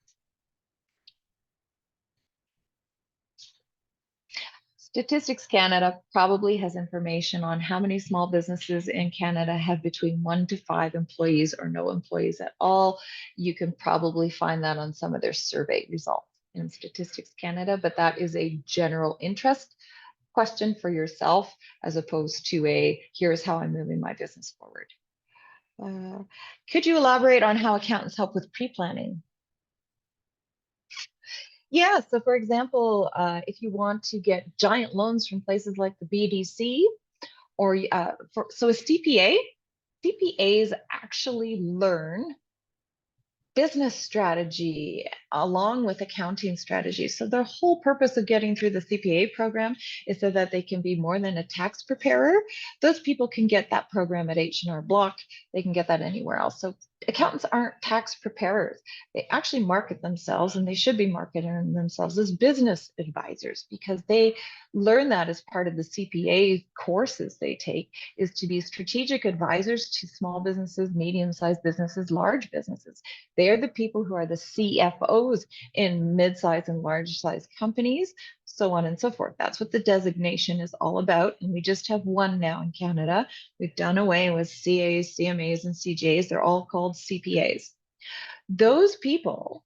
Statistics Canada probably has information on how many small businesses in Canada have between 1 to 5 employees or no employees at all. You can probably find that on some of their survey results in Statistics Canada, but that is a general interest question for yourself as opposed to a here's how I'm moving my business forward. Could you elaborate on how accountants help with pre-planning? Yeah, so for example, if you want to get giant loans from places like the BDC, or so a CPA, CPAs actually learn business strategy along with accounting strategy. So the whole purpose of getting through the CPA program is so that they can be more than a tax preparer. Those people can get that program at H&R Block. They can get that anywhere else. So accountants aren't tax preparers. They actually market themselves, and they should be marketing themselves as business advisors, because they learn that as part of the CPA courses they take, is to be strategic advisors to small businesses, medium-sized businesses, large businesses. They're the people who are the CFOs in mid-sized and large-sized companies, so on and so forth. That's what the designation is all about. And we just have one now in Canada. We've done away with CAs, CMAs, and CJs. They're all called CPAs. Those people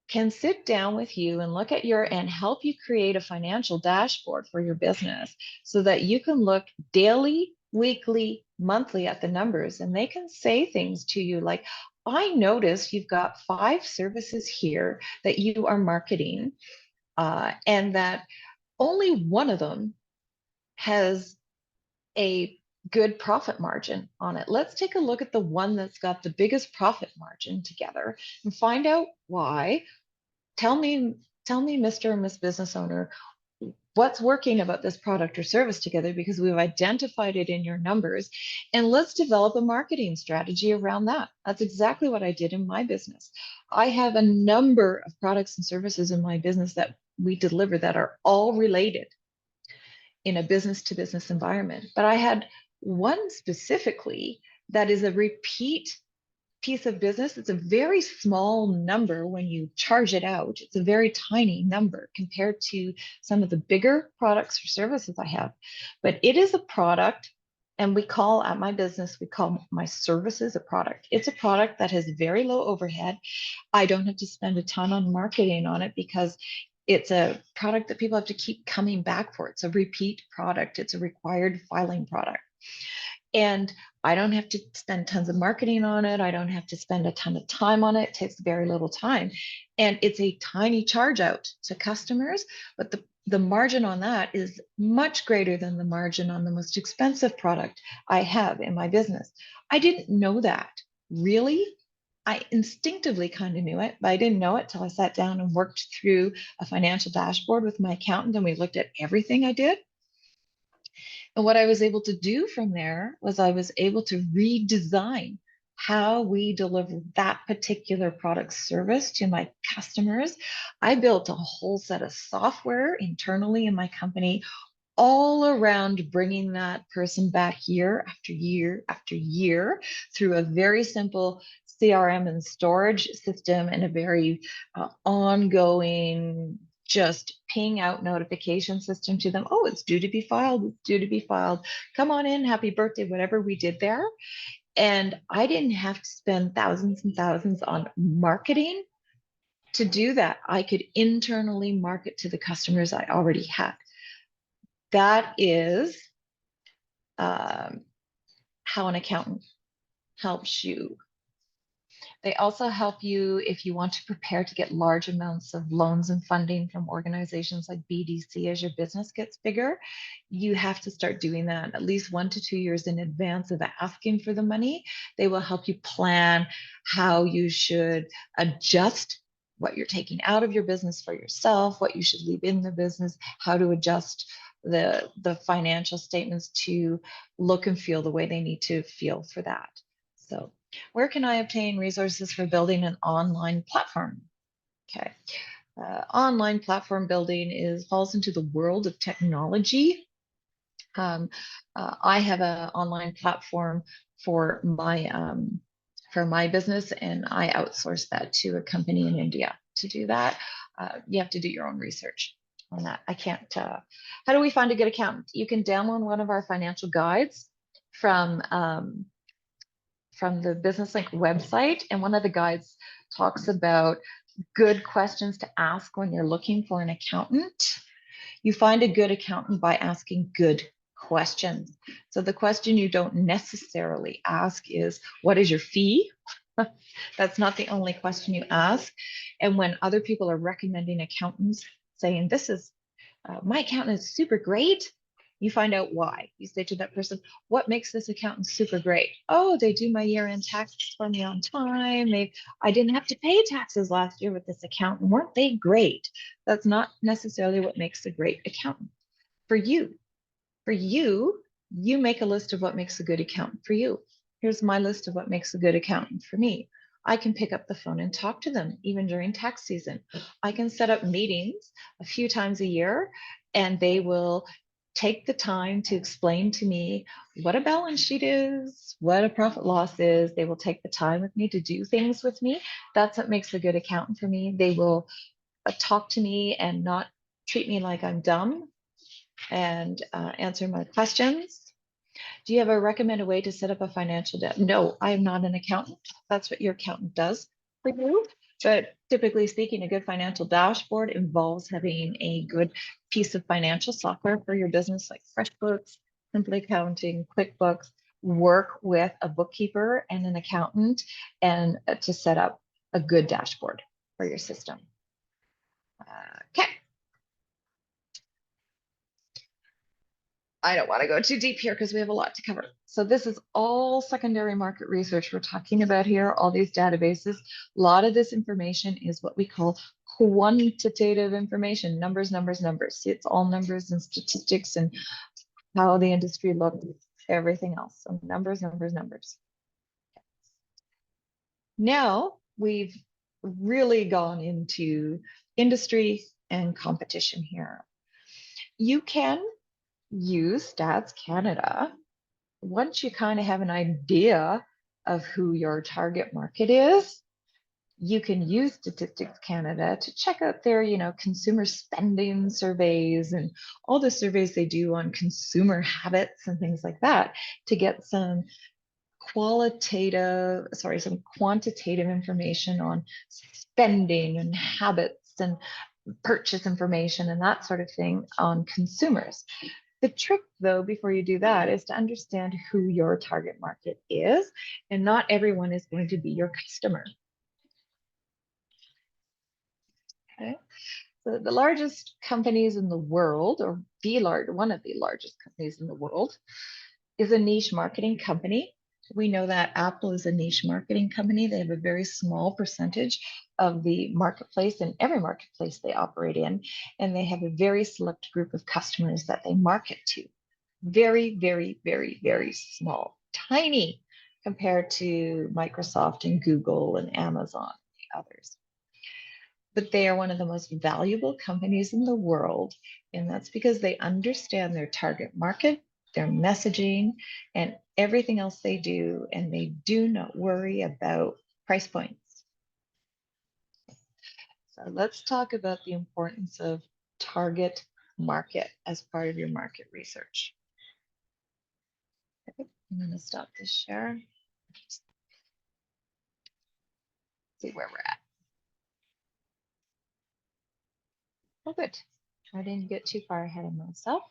can sit down with you and look at and help you create a financial dashboard for your business so that you can look daily, weekly, monthly at the numbers, and they can say things to you like, I notice you've got 5 services here that you are marketing, and that only one of them has a good profit margin on it. Let's take a look at the one that's got the biggest profit margin together and find out why. Tell me, Mr. and Miss Business Owner, what's working about this product or service together, because we've identified it in your numbers, and let's develop a marketing strategy around that. That's exactly what I did in my business. I have a number of products and services in my business that we deliver that are all related in a business to business environment. But I had one specifically that is a repeat piece of business. It's a very small number when you charge it out. It's a very tiny number compared to some of the bigger products or services I have. But it is a product, and at my business, we call my services a product. It's a product that has very low overhead. I don't have to spend a ton on marketing on it because it's a product that people have to keep coming back for. It's a repeat product. It's a required filing product. And I don't have to spend tons of marketing on it. I don't have to spend a ton of time on it. It takes very little time. And it's a tiny charge out to customers, but the margin on that is much greater than the margin on the most expensive product I have in my business. I didn't know that. Really? I instinctively kind of knew it, but I didn't know it till I sat down and worked through a financial dashboard with my accountant, and we looked at everything I did. And what I was able to do from there was I was able to redesign how we deliver that particular product service to my customers. I built a whole set of software internally in my company all around bringing that person back year after year after year through a very simple CRM and storage system and a very ongoing just ping out notification system to them. Oh, it's due to be filed. It's due to be filed. Come on in. Happy birthday, whatever we did there. And I didn't have to spend thousands and thousands on marketing to do that. I could internally market to the customers I already had. That is um, how an accountant helps you. They also help you if you want to prepare to get large amounts of loans and funding from organizations like BDC as your business gets bigger. You have to start doing that at least 1 to 2 years in advance of asking for the money. They will help you plan how you should adjust what you're taking out of your business for yourself, what you should leave in the business, how to adjust the financial statements to look and feel the way they need to feel for that. So where can I obtain resources for building an online platform? Okay. Online platform building falls into the world of technology. Um, I have an online platform for my business, and I outsource that to a company in India to do that. You have to do your own research on that. I can't. How do we find a good accountant? You can download one of our financial guides from the Business Link website, and one of the guides talks about good questions to ask when you're looking for an accountant. You find a good accountant by asking good questions. So the question you don't necessarily ask is, what is your fee? That's not the only question you ask. And when other people are recommending accountants, saying, this is my accountant is super great, you find out why. You say to that person, what makes this accountant super great? Oh, they do my year-end taxes for me on time. I didn't have to pay taxes last year with this accountant. Weren't they great? That's not necessarily what makes a great accountant for you. For you, you make a list of what makes a good accountant for you. Here's my list of what makes a good accountant for me. I can pick up the phone and talk to them even during tax season. I can set up meetings a few times a year, and they will take the time to explain to me what a balance sheet is, what a profit loss is. They will take the time with me to do things with me. That's what makes a good accountant for me. They will talk to me and not treat me like I'm dumb, and answer my questions. Do you have a recommended way to set up a financial debt? No, I am not an accountant. That's what your accountant does for you. But typically speaking, a good financial dashboard involves having a good piece of financial software for your business, like FreshBooks, Simply Accounting, QuickBooks. Work with a bookkeeper and an accountant, and to set up a good dashboard for your system. Okay. I don't want to go too deep here because we have a lot to cover. So this is all secondary market research we're talking about here, all these databases. A lot of this information is what we call quantitative information, numbers, numbers, numbers. See, it's all numbers and statistics and how the industry looked, everything else. So numbers, numbers, numbers. Now we've really gone into industry and competition here. You can use Stats Canada once you kind of have an idea of who your target market is. You can use Statistics Canada to check out their, consumer spending surveys and all the surveys they do on consumer habits and things like that to get some some quantitative information on spending and habits and purchase information and that sort of thing on consumers. The trick, though, before you do that, is to understand who your target market is, and not everyone is going to be your customer. Okay. So the largest companies in the world, or one of the largest companies in the world, is a niche marketing company. We know that Apple is a niche marketing company. They have a very small percentage of the marketplace in every marketplace they operate in, and they have a very select group of customers that they market to. Very, very, very, very small, tiny compared to Microsoft and Google and Amazon and the others. but they are one of the most valuable companies in the world. And that's because they understand their target market, their messaging, and everything else they do. And they do not worry about price points. So let's talk about the importance of target market as part of your market research. Okay, I'm going to stop this share. See where we're at. Oh, good. I didn't get too far ahead of myself.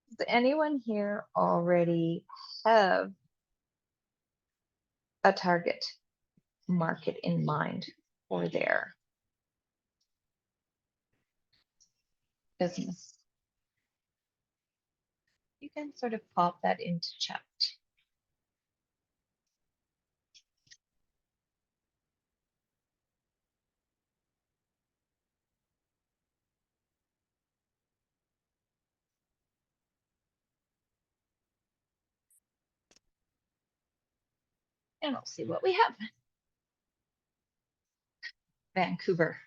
Does anyone here already have a target market in mind for their business? You can sort of pop that into chat. And I'll see what we have. Vancouver.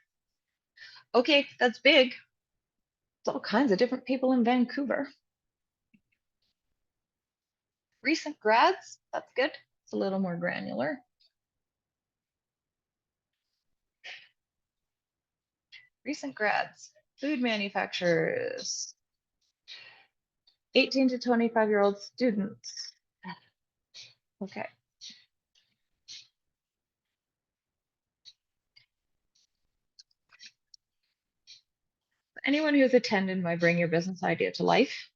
Okay, that's big. It's all kinds of different people in Vancouver. Recent grads, that's good. It's a little more granular. Recent grads, food manufacturers, 18 to 25-year-old students. Okay. Anyone who's attended my Bring Your Business Idea to Life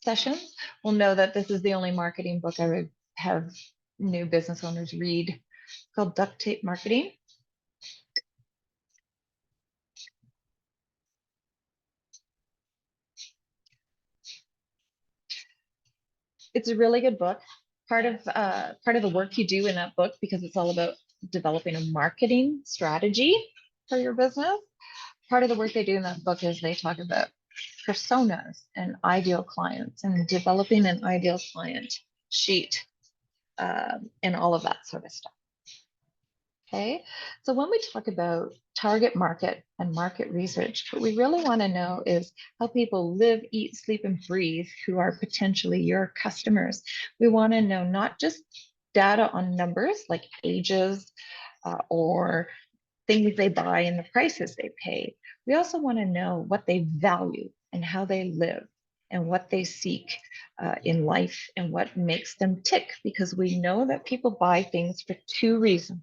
session will know that this is the only marketing book I would have new business owners read. It's called Duct Tape Marketing. It's a really good book. Part of the work you do in that book, because it's all about developing a marketing strategy for your business. Part of the work they do in that book is they talk about personas and ideal clients and developing an ideal client sheet and all of that sort of stuff. Okay, so when we talk about target market and market research, what we really want to know is how people live, eat, sleep, and breathe who are potentially your customers. We want to know not just data on numbers like ages or things they buy and the prices they pay. We also want to know what they value and how they live and what they seek in life and what makes them tick, because we know that people buy things for two reasons.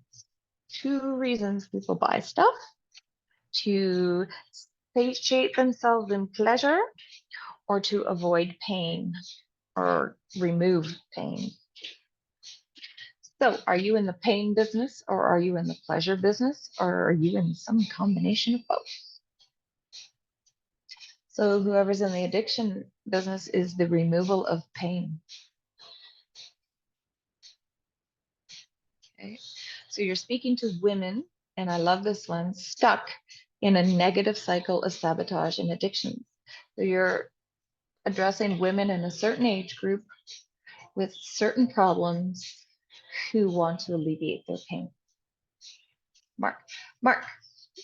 Two reasons people buy stuff: to satiate themselves in pleasure or to avoid pain or remove pain. So are you in the pain business, or are you in the pleasure business, or are you in some combination of both? So whoever's in the addiction business is the removal of pain. Okay. So you're speaking to women, and I love this one, stuck in a negative cycle of sabotage and addiction. So you're addressing women in a certain age group with certain problems who want to alleviate their pain. Mark,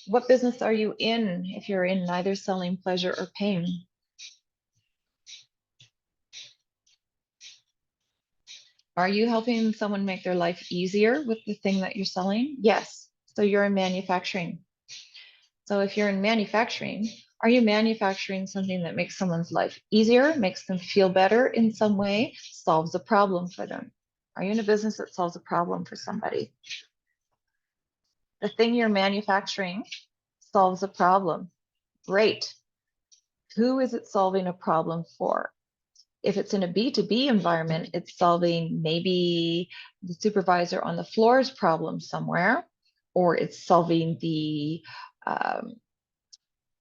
what business are you in if you're in neither selling pleasure or pain? Are you helping someone make their life easier with the thing that you're selling? Yes. So you're in manufacturing. So if you're in manufacturing, are you manufacturing something that makes someone's life easier, makes them feel better in some way, solves a problem for them? Are you in a business that solves a problem for somebody? The thing you're manufacturing solves a problem. Great. Who is it solving a problem for? If it's in a B2B environment, it's solving maybe the supervisor on the floor's problem somewhere, or it's solving the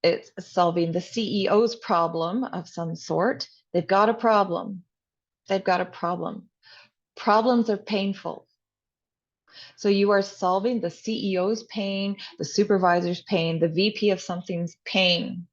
CEO's problem of some sort. They've got a problem. They've got a problem. Problems are painful. So you are solving the CEO's pain, the supervisor's pain, the VP of something's pain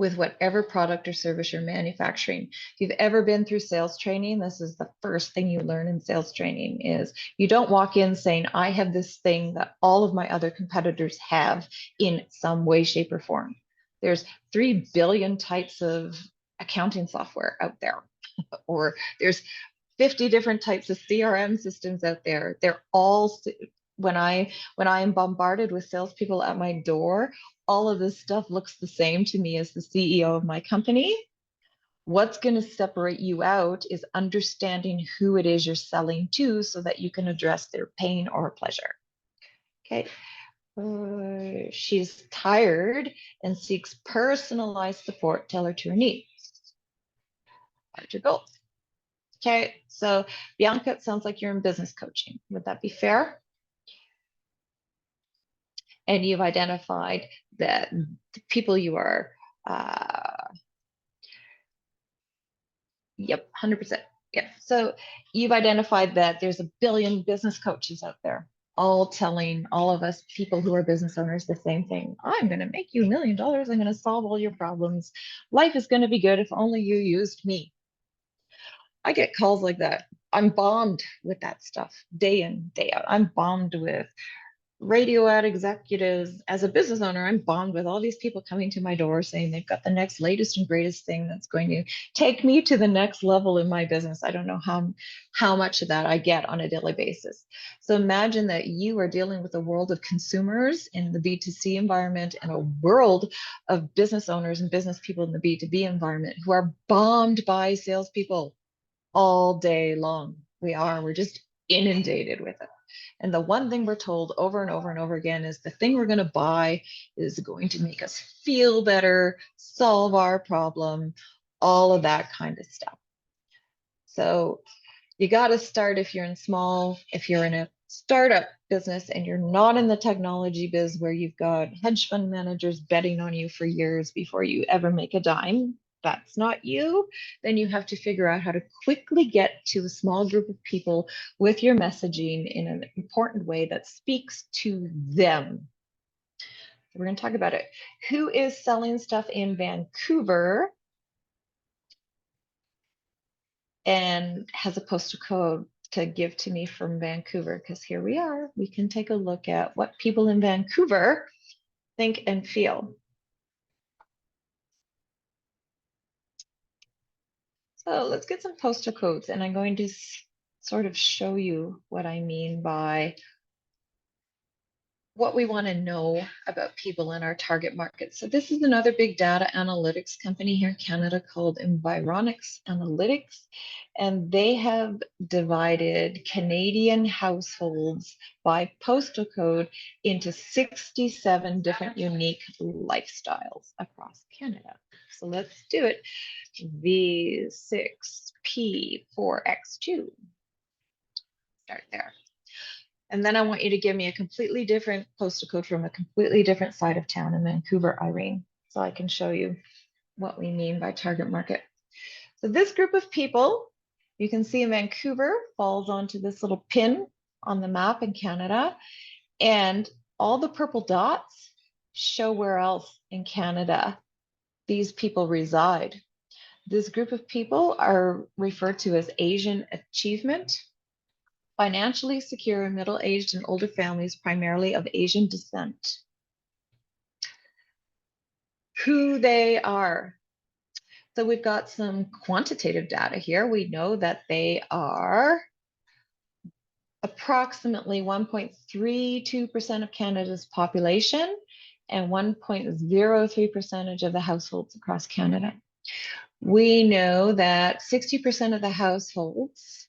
with whatever product or service you're manufacturing. If you've ever been through sales training, this is the first thing you learn in sales training is you don't walk in saying, I have this thing that all of my other competitors have in some way, shape, or form. There's 3 billion types of accounting software out there, or there's 50 different types of CRM systems out there. They're all when I am bombarded with salespeople at my door, all of this stuff looks the same to me as the CEO of my company. What's going to separate you out is understanding who it is you're selling to so that you can address their pain or pleasure. Okay. She's tired and seeks personalized support tailored to her needs. Larger goals. Okay, so Bianca, it sounds like you're in business coaching. Would that be fair? And you've identified that the people you are, yep, 100%. Yeah. So you've identified that there's a billion business coaches out there, all telling all of us people who are business owners the same thing. I'm going to make you $1 million. I'm going to solve all your problems. Life is going to be good if only you used me. I get calls like that. I'm bombed with that stuff day in, day out. I'm bombed with radio ad executives. As a business owner, I'm bombed with all these people coming to my door saying they've got the next latest and greatest thing that's going to take me to the next level in my business. I don't know how much of that I get on a daily basis. So imagine that you are dealing with a world of consumers in the B2C environment and a world of business owners and business people in the B2B environment who are bombed by salespeople all day long. We're just inundated with it. And the one thing we're told over and over and over again is the thing we're going to buy is going to make us feel better, solve our problem, all of that kind of stuff. So you got to start if you're if you're in a startup business and you're not in the technology biz where you've got hedge fund managers betting on you for years before you ever make a dime. That's not you, then you have to figure out how to quickly get to a small group of people with your messaging in an important way that speaks to them. So we're going to talk about it. Who is selling stuff in Vancouver and has a postal code to give to me from Vancouver? Because here we are. We can take a look at what people in Vancouver think and feel. So let's get some postal codes, and I'm going to sort of show you what I mean by what we want to know about people in our target market. So this is another big data analytics company here in Canada called Environics Analytics, and they have divided Canadian households by postal code into 67 different unique lifestyles across Canada. So let's do it. V6P4X2. Start there. And then I want you to give me a completely different postal code from a completely different side of town in Vancouver, Irene, so I can show you what we mean by target market. So this group of people, you can see in Vancouver, falls onto this little pin on the map in Canada. And all the purple dots show where else in Canada these people reside. This group of people are referred to as Asian achievement. Financially secure, middle-aged and older families, primarily of Asian descent. Who they are. So we've got some quantitative data here. We know that they are approximately 1.32% of Canada's population and 1.03% of the households across Canada. We know that 60% of the households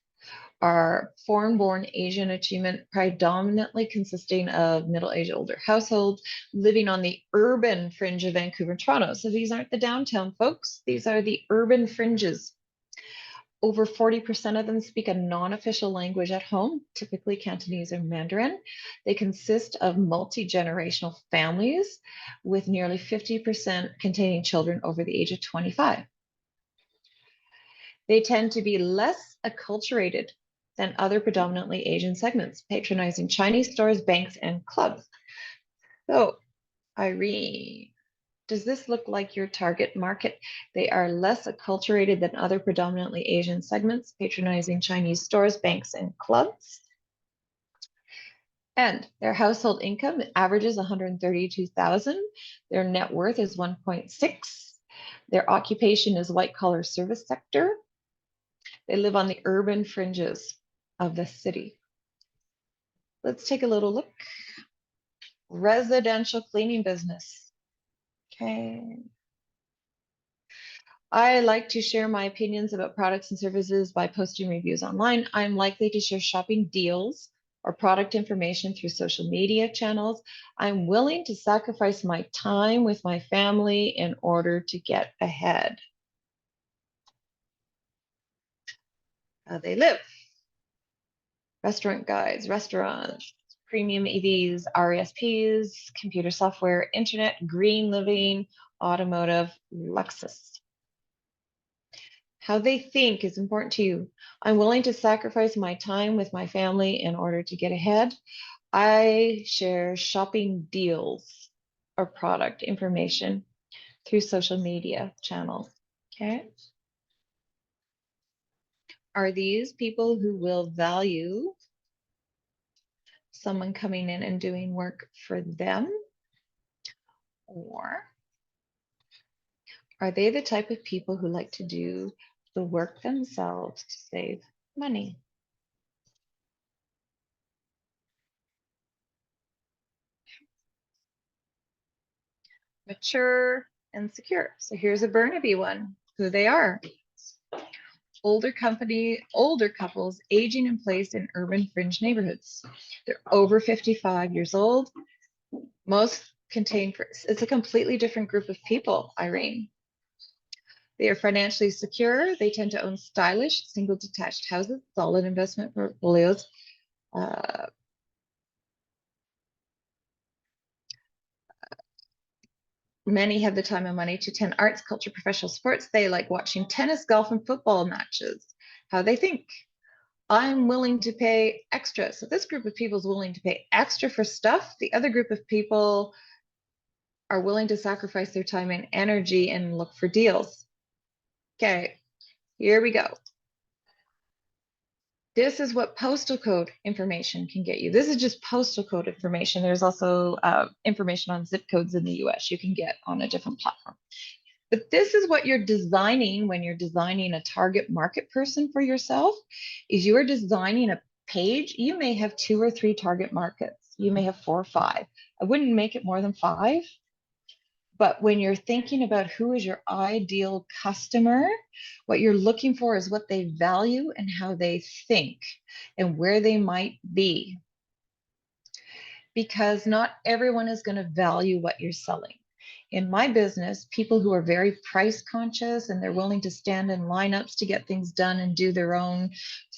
are foreign-born Asian achievement, predominantly consisting of middle-aged older households living on the urban fringe of Vancouver and Toronto. So these aren't the downtown folks, these are the urban fringes. Over 40% of them speak a non-official language at home, typically Cantonese or Mandarin. They consist of multi-generational families with nearly 50% containing children over the age of 25. They tend to be less acculturated than other predominantly Asian segments, patronizing Chinese stores, banks, and clubs. So, Irene, Does this look like your target market? They are less acculturated than other predominantly Asian segments, patronizing Chinese stores, banks, and clubs. And their household income averages 132,000. Their net worth is 1.6. Their occupation is white collar service sector. They live on the urban fringes of the city. Let's take a little look. Residential cleaning business. Okay. I like to share my opinions about products and services by posting reviews online. I'm likely to share shopping deals or product information through social media channels. I'm willing to sacrifice my time with my family in order to get ahead. How they live. Restaurant guides, restaurants, premium EVs, RESPs, computer software, internet, green living, automotive, Lexus. How they think is important to you. I'm willing to sacrifice my time with my family in order to get ahead. I share shopping deals or product information through social media channels. Okay. Are these people who will value someone coming in and doing work for them? Or are they the type of people who like to do the work themselves to save money? Mature and secure. So here's a Burnaby one, who they are. Older couples aging in place in urban fringe neighborhoods. They're over 55 years old. Most contain, it's a completely different group of people, Irene. They are financially secure. They tend to own stylish, single detached houses, solid investment portfolios. Many have the time and money to attend arts, culture, professional sports. They like watching tennis, golf, and football matches. How they think. I'm willing to pay extra. So this group of people is willing to pay extra for stuff. The other group of people are willing to sacrifice their time and energy and look for deals. Okay, here we go. This is what postal code information can get you. This is just postal code information. There's also information on zip codes in the US you can get on a different platform. But this is what you're designing when you're designing a target market person for yourself, is you're designing a page. You may have 2 or 3 target markets. You may have 4 or 5. I wouldn't make it more than 5. But when you're thinking about who is your ideal customer, what you're looking for is what they value and how they think and where they might be. Because not everyone is going to value what you're selling. In my business, people who are very price conscious and they're willing to stand in lineups to get things done and do their own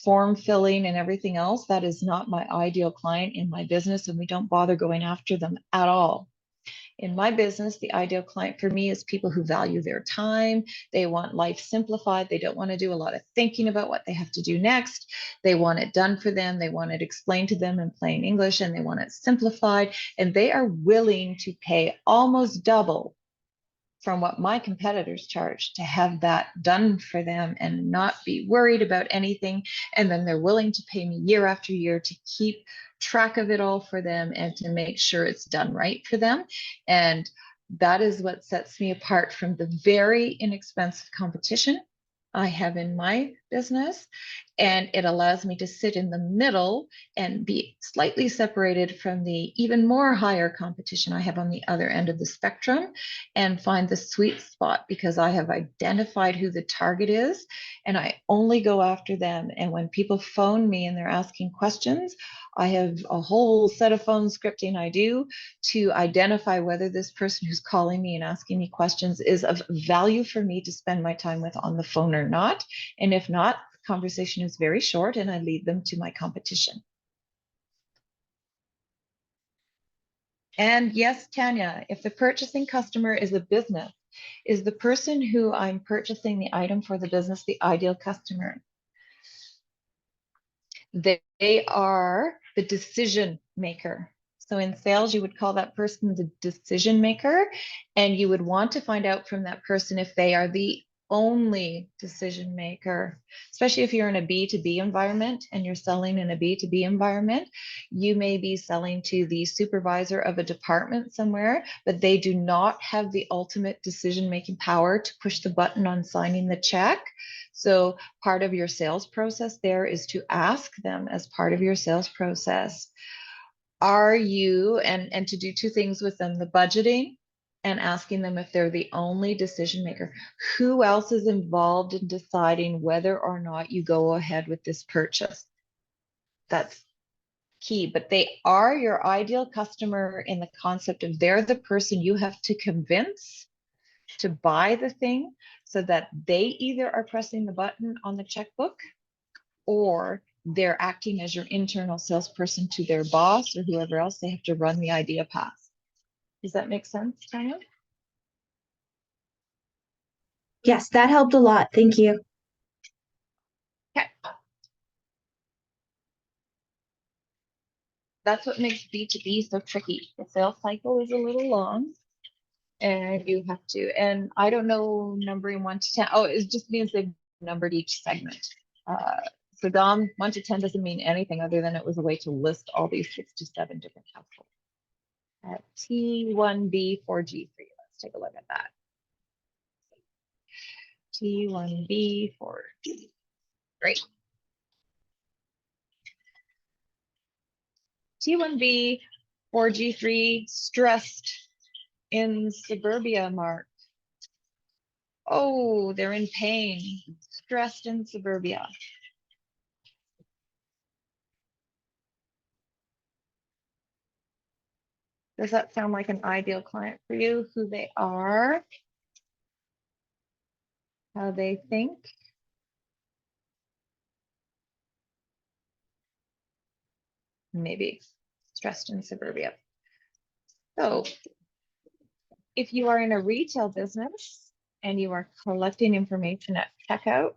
form filling and everything else, that is not my ideal client in my business, and we don't bother going after them at all. In my business, the ideal client for me is people who value their time. They want life simplified. They don't want to do a lot of thinking about what they have to do next. They want it done for them. They want it explained to them in plain English, and they want it simplified. And they are willing to pay almost double from what my competitors charge to have that done for them and not be worried about anything. And then they're willing to pay me year after year to keep track of it all for them and to make sure it's done right for them. And that is what sets me apart from the very inexpensive competition I have in my business. And it allows me to sit in the middle and be slightly separated from the even more higher competition I have on the other end of the spectrum, and find the sweet spot because I have identified who the target is and I only go after them. And when people phone me and they're asking questions, I have a whole set of phone scripting I do to identify whether this person who's calling me and asking me questions is of value for me to spend my time with on the phone or not. And if not, the conversation is very short and I lead them to my competition. And yes, Tanya, if the purchasing customer is a business, is the person who I'm purchasing the item for the business the ideal customer? They are the decision maker. So in sales, you would call that person the decision maker, and you would want to find out from that person if they are the only decision maker, especially if you're in a B2B environment and you're selling in a B2B environment. You may be selling to the supervisor of a department somewhere, but they do not have the ultimate decision-making power to push the button on signing the check. So part of your sales process there is to ask them as part of your sales process, are you, and to do two things with them, the budgeting and asking them if they're the only decision maker. Who else is involved in deciding whether or not you go ahead with this purchase? That's key, but they are your ideal customer in the concept of they're the person you have to convince to buy the thing so that they either are pressing the button on the checkbook or they're acting as your internal salesperson to their boss or whoever else they have to run the idea past. Does that make sense, Tanya? Yes, that helped a lot. Thank you. Okay. That's what makes B2B so tricky. The sales cycle is a little long and you have to, and I don't know numbering 1 to 10. Oh, it just means they've numbered each segment. So Dom, 1 to 10 doesn't mean anything other than it was a way to list all these 6 to 7 different households. T1B 4G for you. Let's take a look at that. T1B 4G. Great. T1B 4G3 stressed in suburbia, Mark. Oh, they're in pain, stressed in suburbia. Does that sound like an ideal client for you? Who they are, how they think? Maybe stressed in suburbia. So if you are in a retail business and you are collecting information at checkout,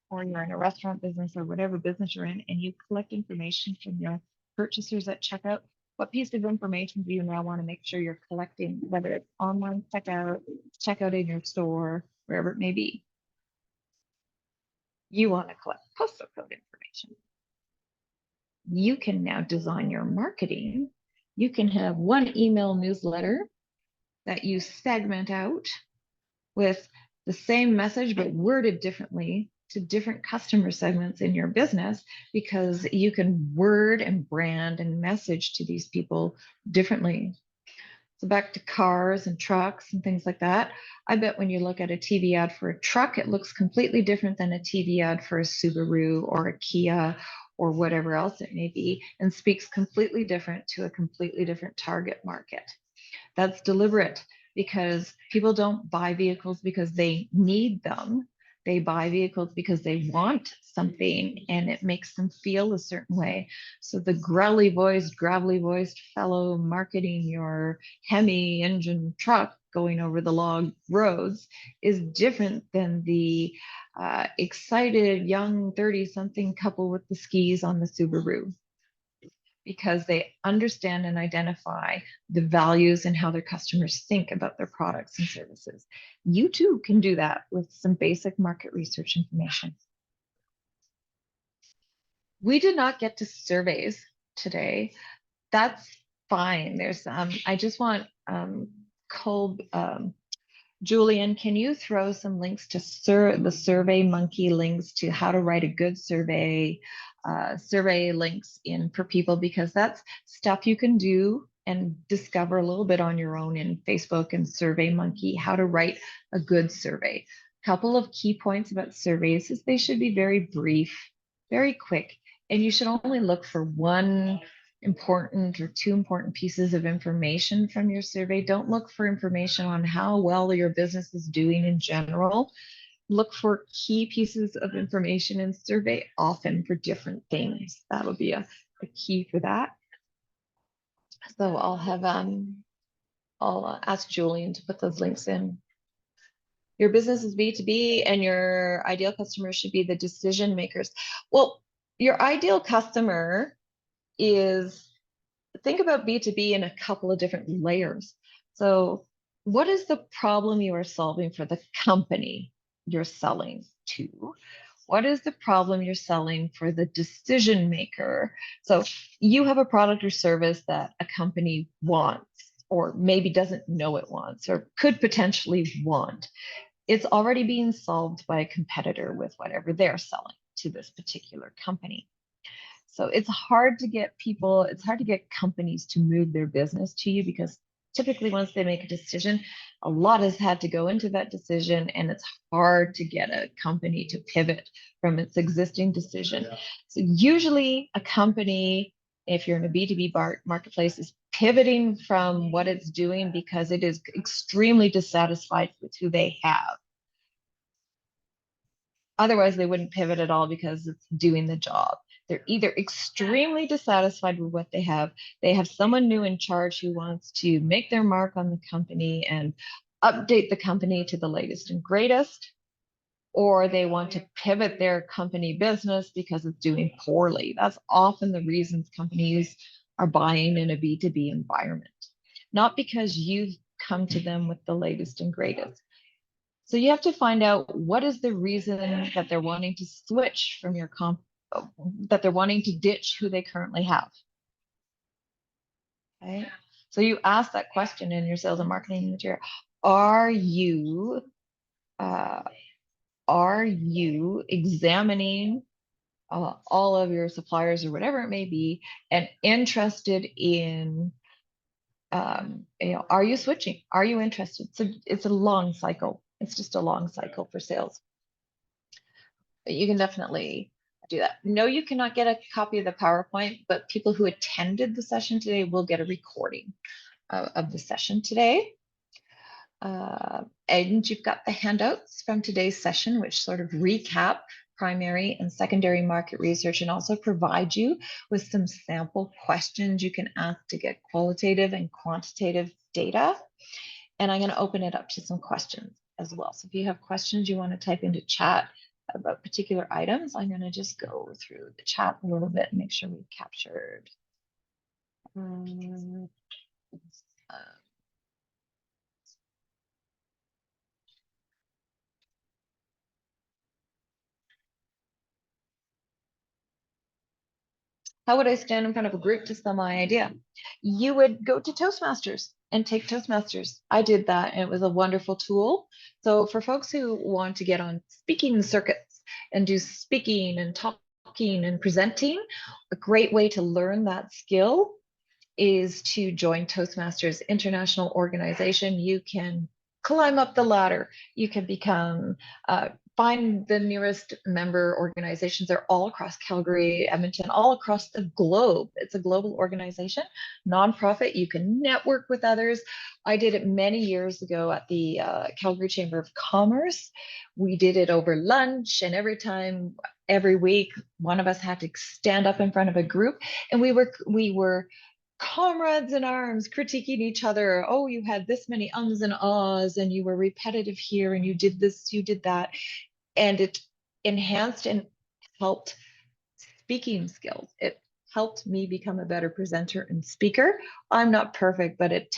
or you're in a restaurant business or whatever business you're in, and you collect information from your purchasers at checkout, what piece of information do you now want to make sure you're collecting, whether it's online checkout, checkout in your store, wherever it may be? You want to collect postal code information. You can now design your marketing. You can have one email newsletter that you segment out with the same message but worded differently to different customer segments in your business, because you can word and brand and message to these people differently. So back to cars and trucks and things like that. I bet when you look at a TV ad for a truck, it looks completely different than a TV ad for a Subaru or a Kia or whatever else it may be, and speaks completely different to a completely different target market. That's deliberate because people don't buy vehicles because they need them. They buy vehicles because they want something and it makes them feel a certain way. So the growly voiced, gravelly voiced fellow marketing your Hemi engine truck going over the log roads is different than the excited young 30-something couple with the skis on the Subaru, because they understand and identify the values and how their customers think about their products and services. You too can do that with some basic market research information. We did not get to surveys today. That's fine. There's, I just want Julian, can you throw some links to the Survey Monkey links to how to write a good survey, survey links in for people, because that's stuff you can do and discover a little bit on your own in Facebook and Survey Monkey, how to write a good survey. A couple of key points about surveys is they should be very brief, very quick, and you should only look for one important or two important pieces of information from your survey. Don't look for information on how well your business is doing in general. Look for key pieces of information and survey often for different things. That would be a key for that. So I'll have I'll ask Julian to put those links in. Your business is B2B and your ideal customer should be the decision makers. Well, your ideal customer is think about B2B in a couple of different layers. So, what is the problem you are solving for the company you're selling to? What is the problem you're selling for the decision maker? So, you have a product or service that a company wants, or maybe doesn't know it wants, or could potentially want. It's already being solved by a competitor with whatever they're selling to this particular company. So it's hard to get companies to move their business to you because typically once they make a decision, a lot has had to go into that decision, and it's hard to get a company to pivot from its existing decision. So usually a company, if you're in a B2B marketplace, is pivoting from what it's doing because it is extremely dissatisfied with who they have. Otherwise, they wouldn't pivot at all because it's doing the job. They're either extremely dissatisfied with what they have someone new in charge who wants to make their mark on the company and update the company to the latest and greatest, or they want to pivot their company business because it's doing poorly. That's often the reasons companies are buying in a B2B environment, not because you've come to them with the latest and greatest. So you have to find out what is the reason that they're wanting to switch from your that they're wanting to ditch who they currently have. Okay. So you ask that question in your sales and marketing material. Are you uh, are you examining all of your suppliers or whatever it may be and interested in are you switching? Are you interested? So it's a long cycle. It's just a long cycle for sales. But you can definitely do that. No, you cannot get a copy of the PowerPoint, but people who attended the session today will get a recording of the session today. And you've got the handouts from today's session, which sort of recap primary and secondary market research and also provide you with some sample questions you can ask to get qualitative and quantitative data. And I'm going to open it up to some questions as well. So if you have questions you want to type into chat about particular items, I'm going to just go through the chat a little bit and make sure we've captured. How would I stand in front of a group to sell my idea? You would go to Toastmasters and take Toastmasters. I did that and it was a wonderful tool. So for folks who want to get on speaking circuits and do speaking and talking and presenting, a great way to learn that skill is to join Toastmasters International Organization. You can climb up the ladder. You can become, find the nearest member organizations. They're all across Calgary, Edmonton, all across the globe. It's a global organization, nonprofit. You can network with others. I did it many years ago at the Calgary Chamber of Commerce. We did it over lunch, and every week, one of us had to stand up in front of a group, and we were comrades in arms critiquing each other. Oh, you had this many ums and ahs, and you were repetitive here, and you did this, you did that. And it enhanced and helped speaking skills. It helped me become a better presenter and speaker. I'm not perfect, but it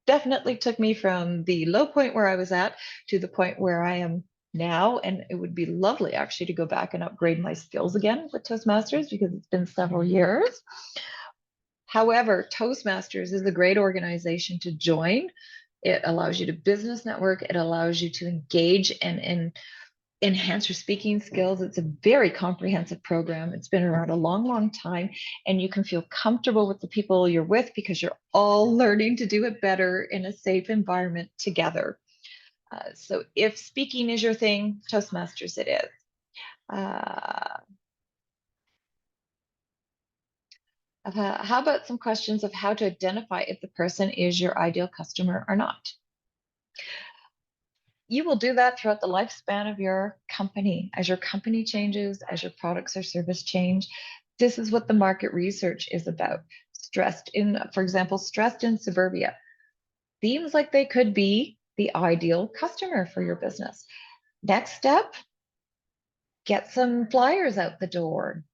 definitely took me from the low point where I was at to the point where I am now. And it would be lovely actually to go back and upgrade my skills again with Toastmasters because it's been several years. However, Toastmasters is a great organization to join. It allows you to business network. It allows you to engage and enhance your speaking skills. It's a very comprehensive program. It's been around a long, long time, and you can feel comfortable with the people you're with because you're all learning to do it better in a safe environment together. So if speaking is your thing, Toastmasters it is. How about some questions of how to identify if the person is your ideal customer or not? You will do that throughout the lifespan of your company. As your company changes, as your products or service change, this is what the market research is about. For example, stressed in suburbia. Seems like they could be the ideal customer for your business. Next step, get some flyers out the door,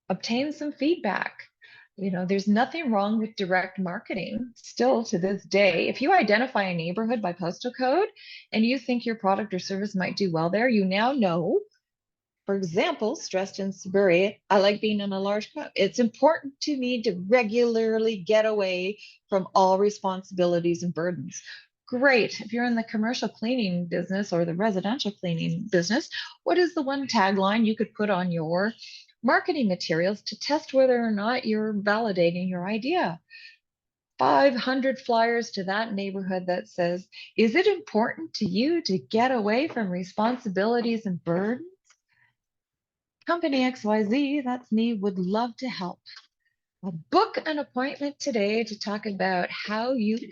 obtain some feedback. There's nothing wrong with direct marketing still to this day. If you identify a neighborhood by postal code and you think your product or service might do well there, you now know. For example, stressed in Siberia, I like being in a large crowd. It's important to me to regularly get away from all responsibilities and burdens. Great. If you're in the commercial cleaning business or the residential cleaning business, what is the one tagline you could put on your marketing materials to test whether or not you're validating your idea? 500 flyers to that neighborhood that says, is it important to you to get away from responsibilities and burdens? Company XYZ, that's me, would love to help. Book an appointment today to talk about how we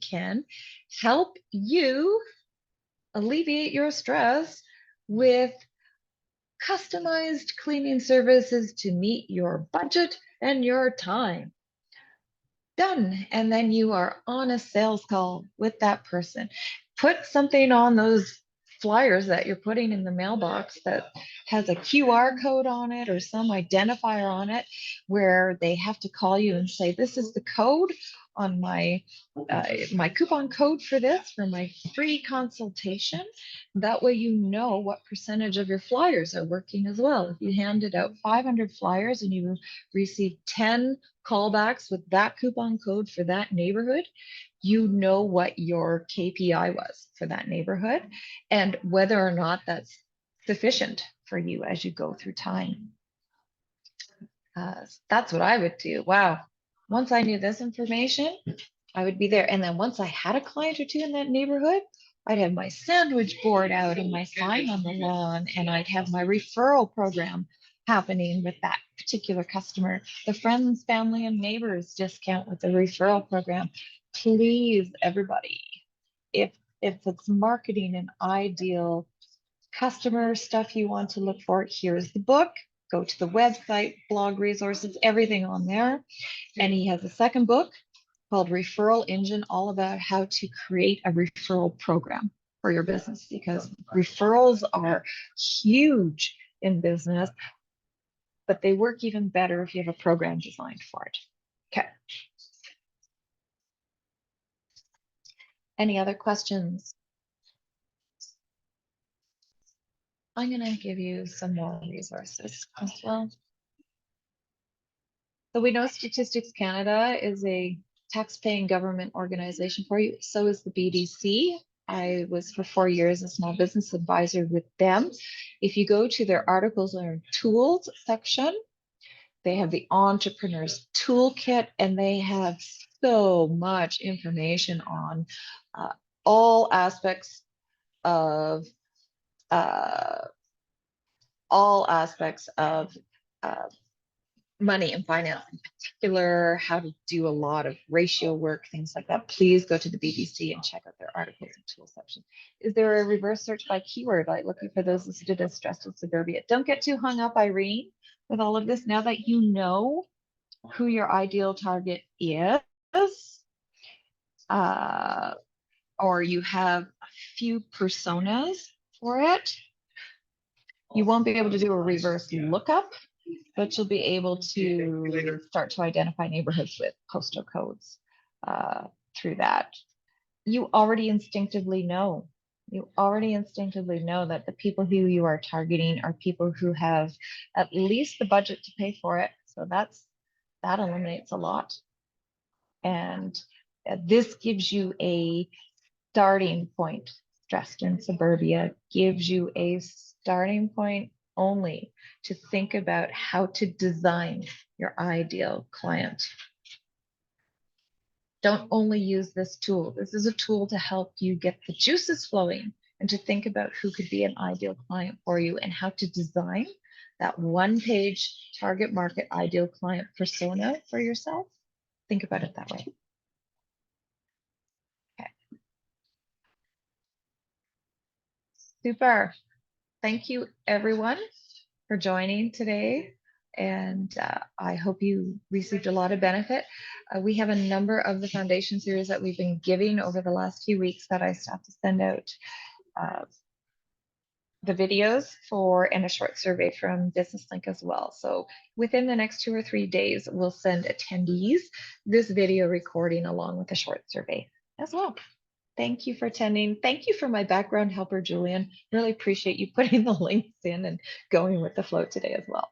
can help you alleviate your stress with customized cleaning services to meet your budget and your time. Done. And then you are on a sales call with that person. Put something on those flyers that you're putting in the mailbox that has a QR code on it or some identifier on it where they have to call you and say, this is the code on my coupon code for this for my free consultation. That way you know what percentage of your flyers are working as well. If you handed out 500 flyers and you receive 10 callbacks with that coupon code for that neighborhood, you know what your KPI was for that neighborhood and whether or not that's sufficient for you as you go through time. That's what I would do. Wow. Once I knew this information, I would be there. And then once I had a client or two in that neighborhood, I'd have my sandwich board out and my sign on the lawn, and I'd have my referral program happening with that particular customer. The friends, family, and neighbors discount with the referral program. Please, everybody, if it's marketing an ideal customer stuff you want to look for, here's the book. Go to the website, blog resources, everything on there. And he has a second book called Referral Engine, all about how to create a referral program for your business because referrals are huge in business, but they work even better if you have a program designed for it. Okay. Any other questions? I'm going to give you some more resources as well. So we know Statistics Canada is a tax-paying government organization for you. So is the BDC. I was for 4 years a small business advisor with them. If you go to their articles and tools section, they have the entrepreneur's toolkit and they have so much information on all aspects of uh, money and finance, in particular, how to do a lot of ratio work, things like that. Please go to the BBC and check out their articles and tools section. Is there a reverse search by keyword, like looking for those listed as stressed in suburbia? Don't get too hung up, Irene, with all of this. Now that you know who your ideal target is, or you have a few personas for it, you won't be able to do a reverse lookup, but you'll be able to start to identify neighborhoods with postal codes through that. You already instinctively know. You already instinctively know that the people who you are targeting are people who have at least the budget to pay for it. So that eliminates a lot. And this gives you a starting point. Stressed in suburbia gives you a starting point only to think about how to design your ideal client. Don't only use this tool. This is a tool to help you get the juices flowing and to think about who could be an ideal client for you and how to design that one-page target market ideal client persona for yourself. Think about it that way. Okay. Super. Thank you, everyone, for joining today. And I hope you received a lot of benefit. We have a number of the foundation series that we've been giving over the last few weeks that I still have to send out the videos for and a short survey from Business Link as well. So within the next 2 or 3 days, we'll send attendees this video recording along with a short survey as well. Thank you for attending. Thank you for my background helper, Julian. Really appreciate you putting the links in and going with the flow today as well.